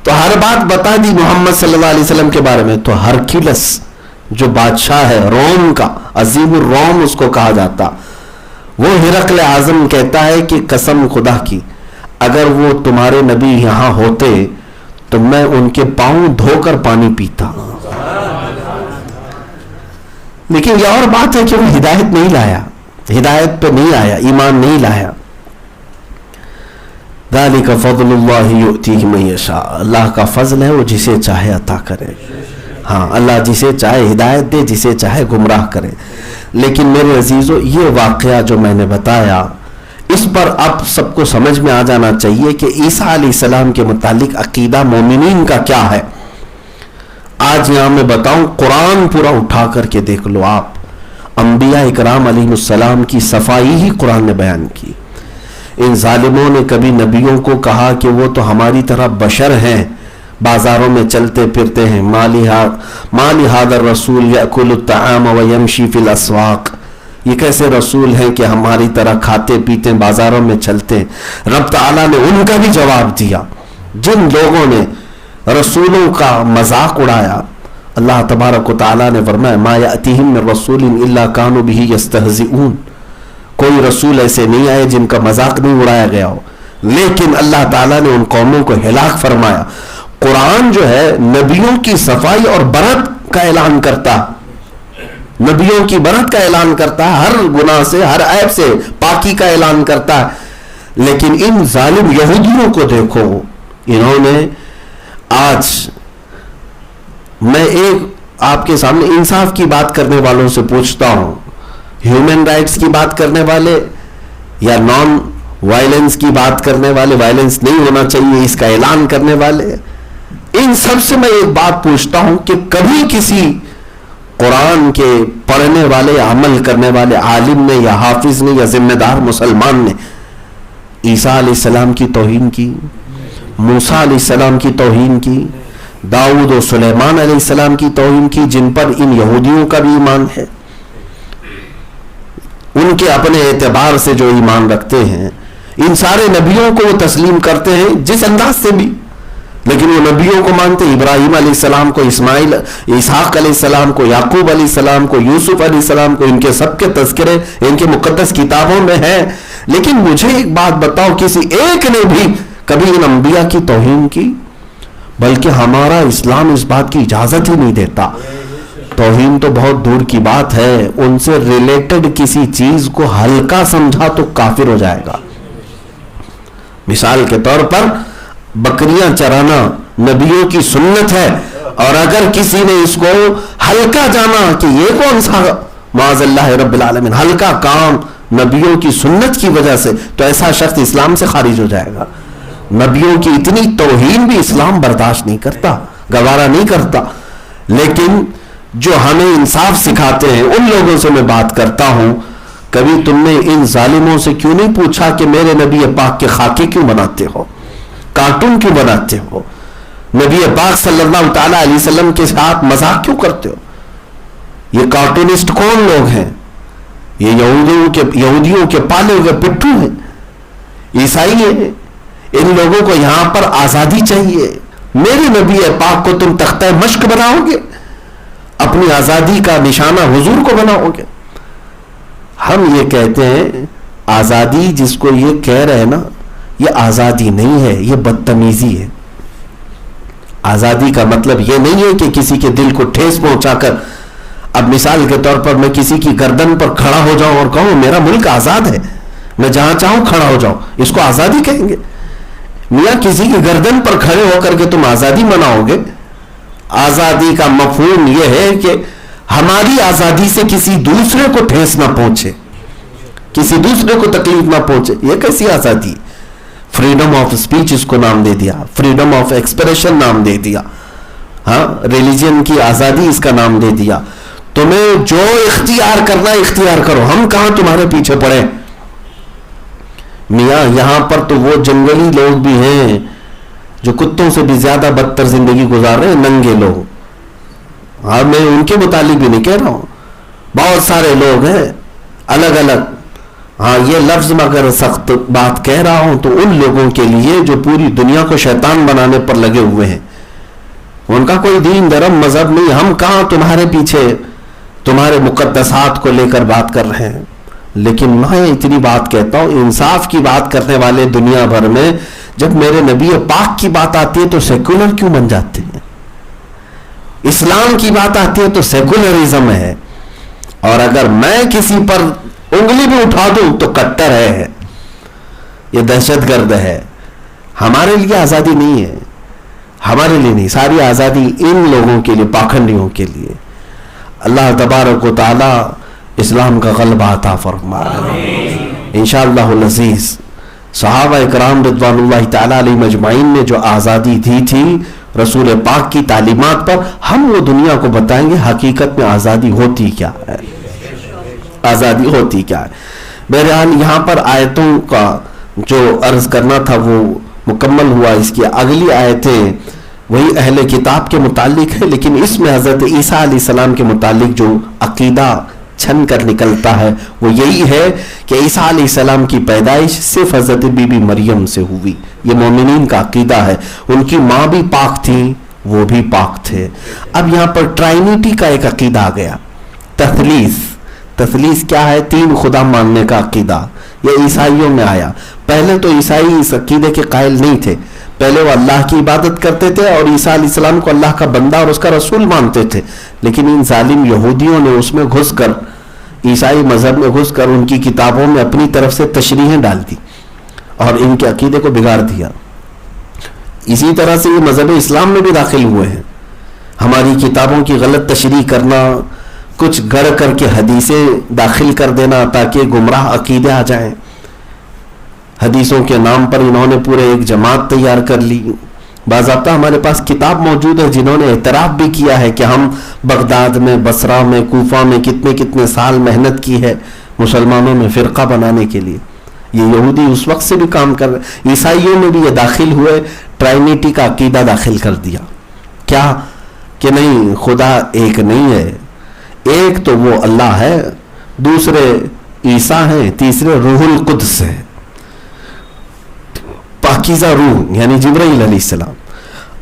تو ہر بات بتا دی محمد صلی اللہ علیہ وسلم کے بارے میں. تو ہرکلس جو بادشاہ ہے روم کا, عظیم الروم اس کو کہا جاتا, وہ ہرقل اعظم کہتا ہے کہ قسم خدا کی اگر وہ تمہارے نبی یہاں ہوتے تو میں ان کے پاؤں دھو کر پانی پیتا. لیکن یہ اور بات ہے کہ وہ ہدایت نہیں لایا, ہدایت پہ نہیں آیا, ایمان نہیں لایا. ذالک فضل اللہ یؤتیہ من یشاء, اللہ کا فضل ہے وہ جسے چاہے عطا کرے. ہاں اللہ جسے چاہے ہدایت دے, جسے چاہے گمراہ کرے. لیکن میرے عزیزو یہ واقعہ جو میں نے بتایا اس پر اب سب کو سمجھ میں آ جانا چاہیے کہ عیسیٰ علیہ السلام کے متعلق عقیدہ مومنین کا کیا ہے. آج یہاں میں بتاؤں, قرآن پورا اٹھا کر کے دیکھ لو آپ, انبیاء اکرام علیہ السلام کی صفائی ہی قرآن نے بیان کی. ان ظالموں نے کبھی نبیوں کو کہا کہ وہ تو ہماری طرح بشر ہیں, بازاروں میں چلتے پھرتے ہیں, مالی ھذا الرسول یأکل الطعام ویمشی فی الاسواق, یہ کیسے رسول ہیں کہ ہماری طرح کھاتے پیتے بازاروں میں چلتے ہیں. رب تعالیٰ نے ان کا بھی جواب دیا. جن لوگوں نے رسولوں کا مذاق اڑایا, اللہ تبارک و تعالیٰ نے فرمایا ما یأتیہم من رسول الا کانوا بہ یستہزئون, کوئی رسول ایسے نہیں آئے جن کا مذاق نہیں اڑایا گیا ہو. لیکن اللہ تعالیٰ نے ان قوموں کو ہلاک فرمایا. قرآن جو ہے نبیوں کی صفائی اور برت کا اعلان کرتا, نبیوں کی برت کا اعلان کرتا ہے, ہر گناہ سے ہر عیب سے پاکی کا اعلان کرتا ہے. لیکن ان ظالم یہودیوں کو دیکھو, انہوں نے آج, میں ایک آپ کے سامنے انصاف کی بات کرنے والوں سے پوچھتا ہوں, ہیومن رائٹس کی بات کرنے والے یا نان وائلنس کی بات کرنے والے, وائلنس نہیں ہونا چاہیے اس کا اعلان کرنے والے, ان سب سے میں ایک بات پوچھتا ہوں کہ کبھی کسی قرآن کے پڑھنے والے, عمل کرنے والے عالم نے یا حافظ نے یا ذمہ دار مسلمان نے عیسیٰ علیہ السلام کی توہین کی, موسیٰ علیہ السلام کی توہین کی, داؤد و سلیمان علیہ السلام کی توہین کی, جن پر ان یہودیوں کا بھی ایمان ہے, ان کے اپنے اعتبار سے جو ایمان رکھتے ہیں, ان سارے نبیوں کو وہ تسلیم کرتے ہیں جس انداز سے بھی, لیکن وہ نبیوں کو مانتے, ابراہیم علیہ السلام کو, اسماعیل, اسحاق علیہ السلام کو, یعقوب علیہ السلام کو, یوسف علیہ السلام کو, ان کے سب کے تذکرے ان کے مقدس کتابوں میں ہیں. لیکن مجھے ایک بات بتاؤ, کسی ایک نے بھی کبھی ان انبیاء کی توہین کی؟ بلکہ ہمارا اسلام اس بات کی اجازت ہی نہیں دیتا. توہین تو بہت دور کی بات ہے، ان سے ریلیٹڈ کسی چیز کو ہلکا سمجھا تو کافر ہو جائے گا. مثال کے طور پر بکریاں چرانا نبیوں کی سنت ہے، اور اگر کسی نے اس کو ہلکا جانا کہ یہ کون سا معاذ اللہ رب العالمین ہلکا کام نبیوں کی سنت کی وجہ سے، تو ایسا شخص اسلام سے خارج ہو جائے گا. نبیوں کی اتنی توہین بھی اسلام برداشت نہیں کرتا، گوارا نہیں کرتا. لیکن جو ہمیں انصاف سکھاتے ہیں ان لوگوں سے میں بات کرتا ہوں، کبھی تم نے ان ظالموں سے کیوں نہیں پوچھا کہ میرے نبی پاک کے خاکے کیوں بناتے ہو، کارٹون کیوں بناتے ہو، نبی پاک صلی اللہ تعالی علیہ وسلم کے ساتھ مذاق کیوں کرتے ہو؟ یہ کارٹونسٹ کون لوگ ہیں؟ یہ یہودیوں کے پالے ہوئے پٹھو ہیں، عیسائی ہیں. ان لوگوں کو یہاں پر آزادی چاہیے. میرے نبی پاک کو تم تختہ مشق بناؤ گے، اپنی آزادی کا نشانہ حضور کو بناؤ گے. ہم یہ کہتے ہیں آزادی جس کو یہ کہہ رہے ہیں نا، یہ آزادی نہیں ہے، یہ بدتمیزی ہے. آزادی کا مطلب یہ نہیں ہے کہ کسی کے دل کو ٹھیس پہنچا کر، اب مثال کے طور پر میں کسی کی گردن پر کھڑا ہو جاؤں اور کہوں میرا ملک آزاد ہے، میں جہاں چاہوں کھڑا ہو جاؤں، اس کو آزادی کہیں گے؟ میاں کسی کی گردن پر کھڑے ہو کر کے تم آزادی مناؤ گے؟ آزادی کا مفہوم یہ ہے کہ ہماری آزادی سے کسی دوسرے کو ٹھیس نہ پہنچے، کسی دوسرے کو تکلیف نہ پہنچے. یہ کیسی آزادی؟ فریڈم آف اسپیچ اس کو نام دے دیا، فریڈم آف ایکسپریشن نام دے دیا، ہاں ریلیجن کی آزادی اس کا نام دے دیا. تمہیں جو اختیار کرنا اختیار کرو، ہم کہاں تمہارے پیچھے پڑے؟ میاں یہاں پر تو وہ جنگلی لوگ بھی ہیں جو کتوں سے بھی زیادہ بدتر زندگی گزار رہے ہیں، ننگے لوگ. ہاں میں ان کے متعلق بھی نہیں کہہ رہا ہوں، بہت سارے لوگ ہیں الگ الگ. ہاں یہ لفظ میں اگر سخت بات کہہ رہا ہوں تو ان لوگوں کے لیے جو پوری دنیا کو شیطان بنانے پر لگے ہوئے ہیں، ان کا کوئی دین دھرم مذہب نہیں. ہم کہاں تمہارے پیچھے تمہارے مقدسات کو لے کر بات کر رہے ہیں. لیکن میں اتنی بات کہتا ہوں، انصاف کی بات کرنے والے دنیا بھر میں جب میرے نبی پاک کی بات آتی ہے تو سیکولر کیوں بن جاتے ہیں؟ اسلام کی بات آتی ہے تو سیکولرزم ہے، اور اگر میں کسی پر انگلی بھی اٹھا دوں تو کٹر ہے، یہ دہشت گرد ہے. ہمارے لیے آزادی نہیں ہے، ہمارے لیے نہیں، ساری آزادی ان لوگوں کے لیے، پاکھنڈیوں کے لیے. اللہ تبارک و تعالی اسلام کا غلبہ عطا فرمائے انشاءاللہ العزیز. صحابہ کرام رضوان اللہ تعالی علیہم اجمعین نے جو آزادی دی تھی رسول پاک کی تعلیمات پر، ہم وہ دنیا کو بتائیں گے حقیقت میں آزادی ہوتی کیا ہے، آزادی ہوتی کیا ہے. بہرحال یہاں پر آیتوں کا جو عرض کرنا تھا وہ مکمل ہوا. اس کی اگلی آیتیں وہی اہل کتاب کے متعلق ہے، لیکن اس میں حضرت عیسیٰ علیہ السلام کے متعلق جو عقیدہ چھن کر نکلتا ہے وہ یہی ہے کہ عیسیٰ علیہ السلام کی پیدائش صرف حضرت بی بی مریم سے ہوئی. یہ مومنین کا عقیدہ ہے. ان کی ماں بھی پاک تھی، وہ بھی پاک تھے. اب یہاں پر ٹرائنیٹی کا ایک عقیدہ آ گیا، تثلیث. تثلیث کیا ہے؟ تین خدا ماننے کا عقیدہ. یہ عیسائیوں میں آیا. پہلے تو عیسائی اس عقیدے کے قائل نہیں تھے، پہلے وہ اللہ کی عبادت کرتے تھے اور عیسیٰ علیہ السلام کو اللہ کا بندہ اور اس کا رسول مانتے تھے. لیکن ان ظالم یہودیوں نے اس میں گھس کر، عیسائی مذہب میں گھس کر ان کی کتابوں میں اپنی طرف سے تشریحیں ڈال دی اور ان کے عقیدے کو بگاڑ دیا. اسی طرح سے یہ مذہب اسلام میں بھی داخل ہوئے ہیں. ہماری کتابوں کی غلط تشریح کرنا، کچھ گڑ کر کے حدیثیں داخل کر دینا تاکہ گمراہ عقیدے آ جائیں. حدیثوں کے نام پر انہوں نے پورے ایک جماعت تیار کر لی. باضابطہ ہمارے پاس کتاب موجود ہے جنہوں نے اعتراف بھی کیا ہے کہ ہم بغداد میں، بصرہ میں، کوفہ میں کتنے سال محنت کی ہے مسلمانوں میں فرقہ بنانے کے لیے. یہ یہودی اس وقت سے بھی کام کر رہے. عیسائیوں میں بھی یہ داخل ہوئے، ٹرائنیٹی کا عقیدہ داخل کر دیا. کیا کہ نہیں، خدا ایک نہیں ہے، ایک تو وہ اللہ ہے، دوسرے عیسیٰ ہیں، تیسرے روح القدس ہے، پاکیزہ روح یعنی جبرائیل علیہ السلام.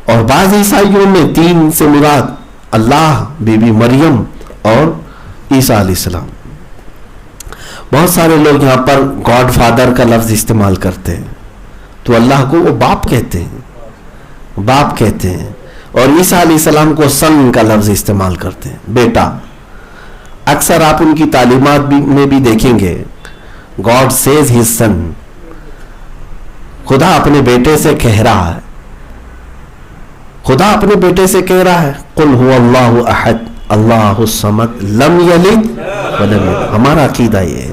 اور بعض عیسائیوں میں تین سے مراد اللہ، بی بی مریم اور عیسیٰ علیہ السلام. بہت سارے لوگ یہاں پر گاڈ فادر کا لفظ استعمال کرتے ہیں تو اللہ کو وہ باپ کہتے ہیں، باپ کہتے ہیں. اور عیسیٰ علیہ السلام کو سن کا لفظ استعمال کرتے ہیں، بیٹا. اکثر آپ ان کی تعلیمات میں بھی دیکھیں گے God says his son. خدا اپنے بیٹے سے کہہ رہا ہے، خدا اپنے بیٹے سے کہہ رہا ہے قل هو اللہ احد اللہ الصمد لم یلد ولم یولد. ہمارا عقیدہ یہ ہے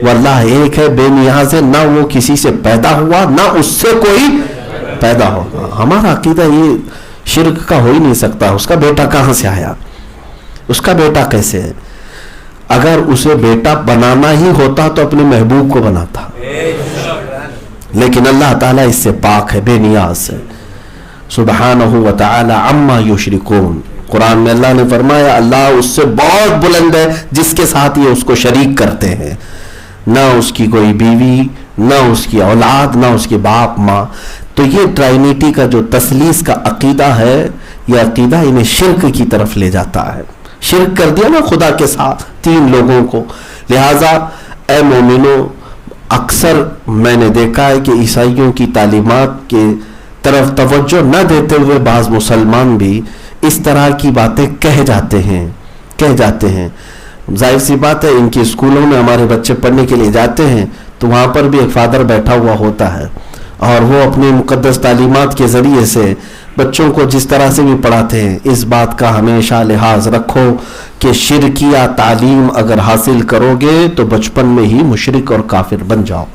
وہ اللہ ایک ہے، بے نیاز ہے، نہ وہ کسی سے پیدا ہوا نہ اس سے کوئی پیدا ہوگا. ہمارا عقیدہ یہ شرک کا ہو ہی نہیں سکتا. اس کا بیٹا کہاں سے آیا؟ اس کا بیٹا کیسے ہے؟ اگر اسے بیٹا بنانا ہی ہوتا تو اپنے محبوب کو بناتا، لیکن اللہ تعالیٰ اس سے پاک ہے، بے نیاز ہے. سبحانہ و تعالی عما یشرکون. قرآن میں اللہ نے فرمایا اللہ اس سے بہت بلند ہے جس کے ساتھ یہ اس کو شریک کرتے ہیں. نہ اس کی کوئی بیوی، نہ اس کی اولاد، نہ اس کے باپ ماں. تو یہ ٹرائنیٹی کا جو تثلیث کا عقیدہ ہے، یہ عقیدہ انہیں شرک کی طرف لے جاتا ہے. شرک کر دیا نا خدا کے ساتھ تین لوگوں کو. لہذا اے مومنوں، اکثر میں نے دیکھا ہے کہ عیسائیوں کی تعلیمات کے طرف توجہ نہ دیتے ہوئے بعض مسلمان بھی اس طرح کی باتیں کہہ جاتے ہیں. ظاہر سی بات ہے ان کی اسکولوں میں ہمارے بچے پڑھنے کے لیے جاتے ہیں تو وہاں پر بھی ایک فادر بیٹھا ہوا ہوتا ہے اور وہ اپنی مقدس تعلیمات کے ذریعے سے بچوں کو جس طرح سے بھی پڑھاتے ہیں. اس بات کا ہمیشہ لحاظ رکھو کہ شرکیہ تعلیم اگر حاصل کرو گے تو بچپن میں ہی مشرک اور کافر بن جاؤ گے.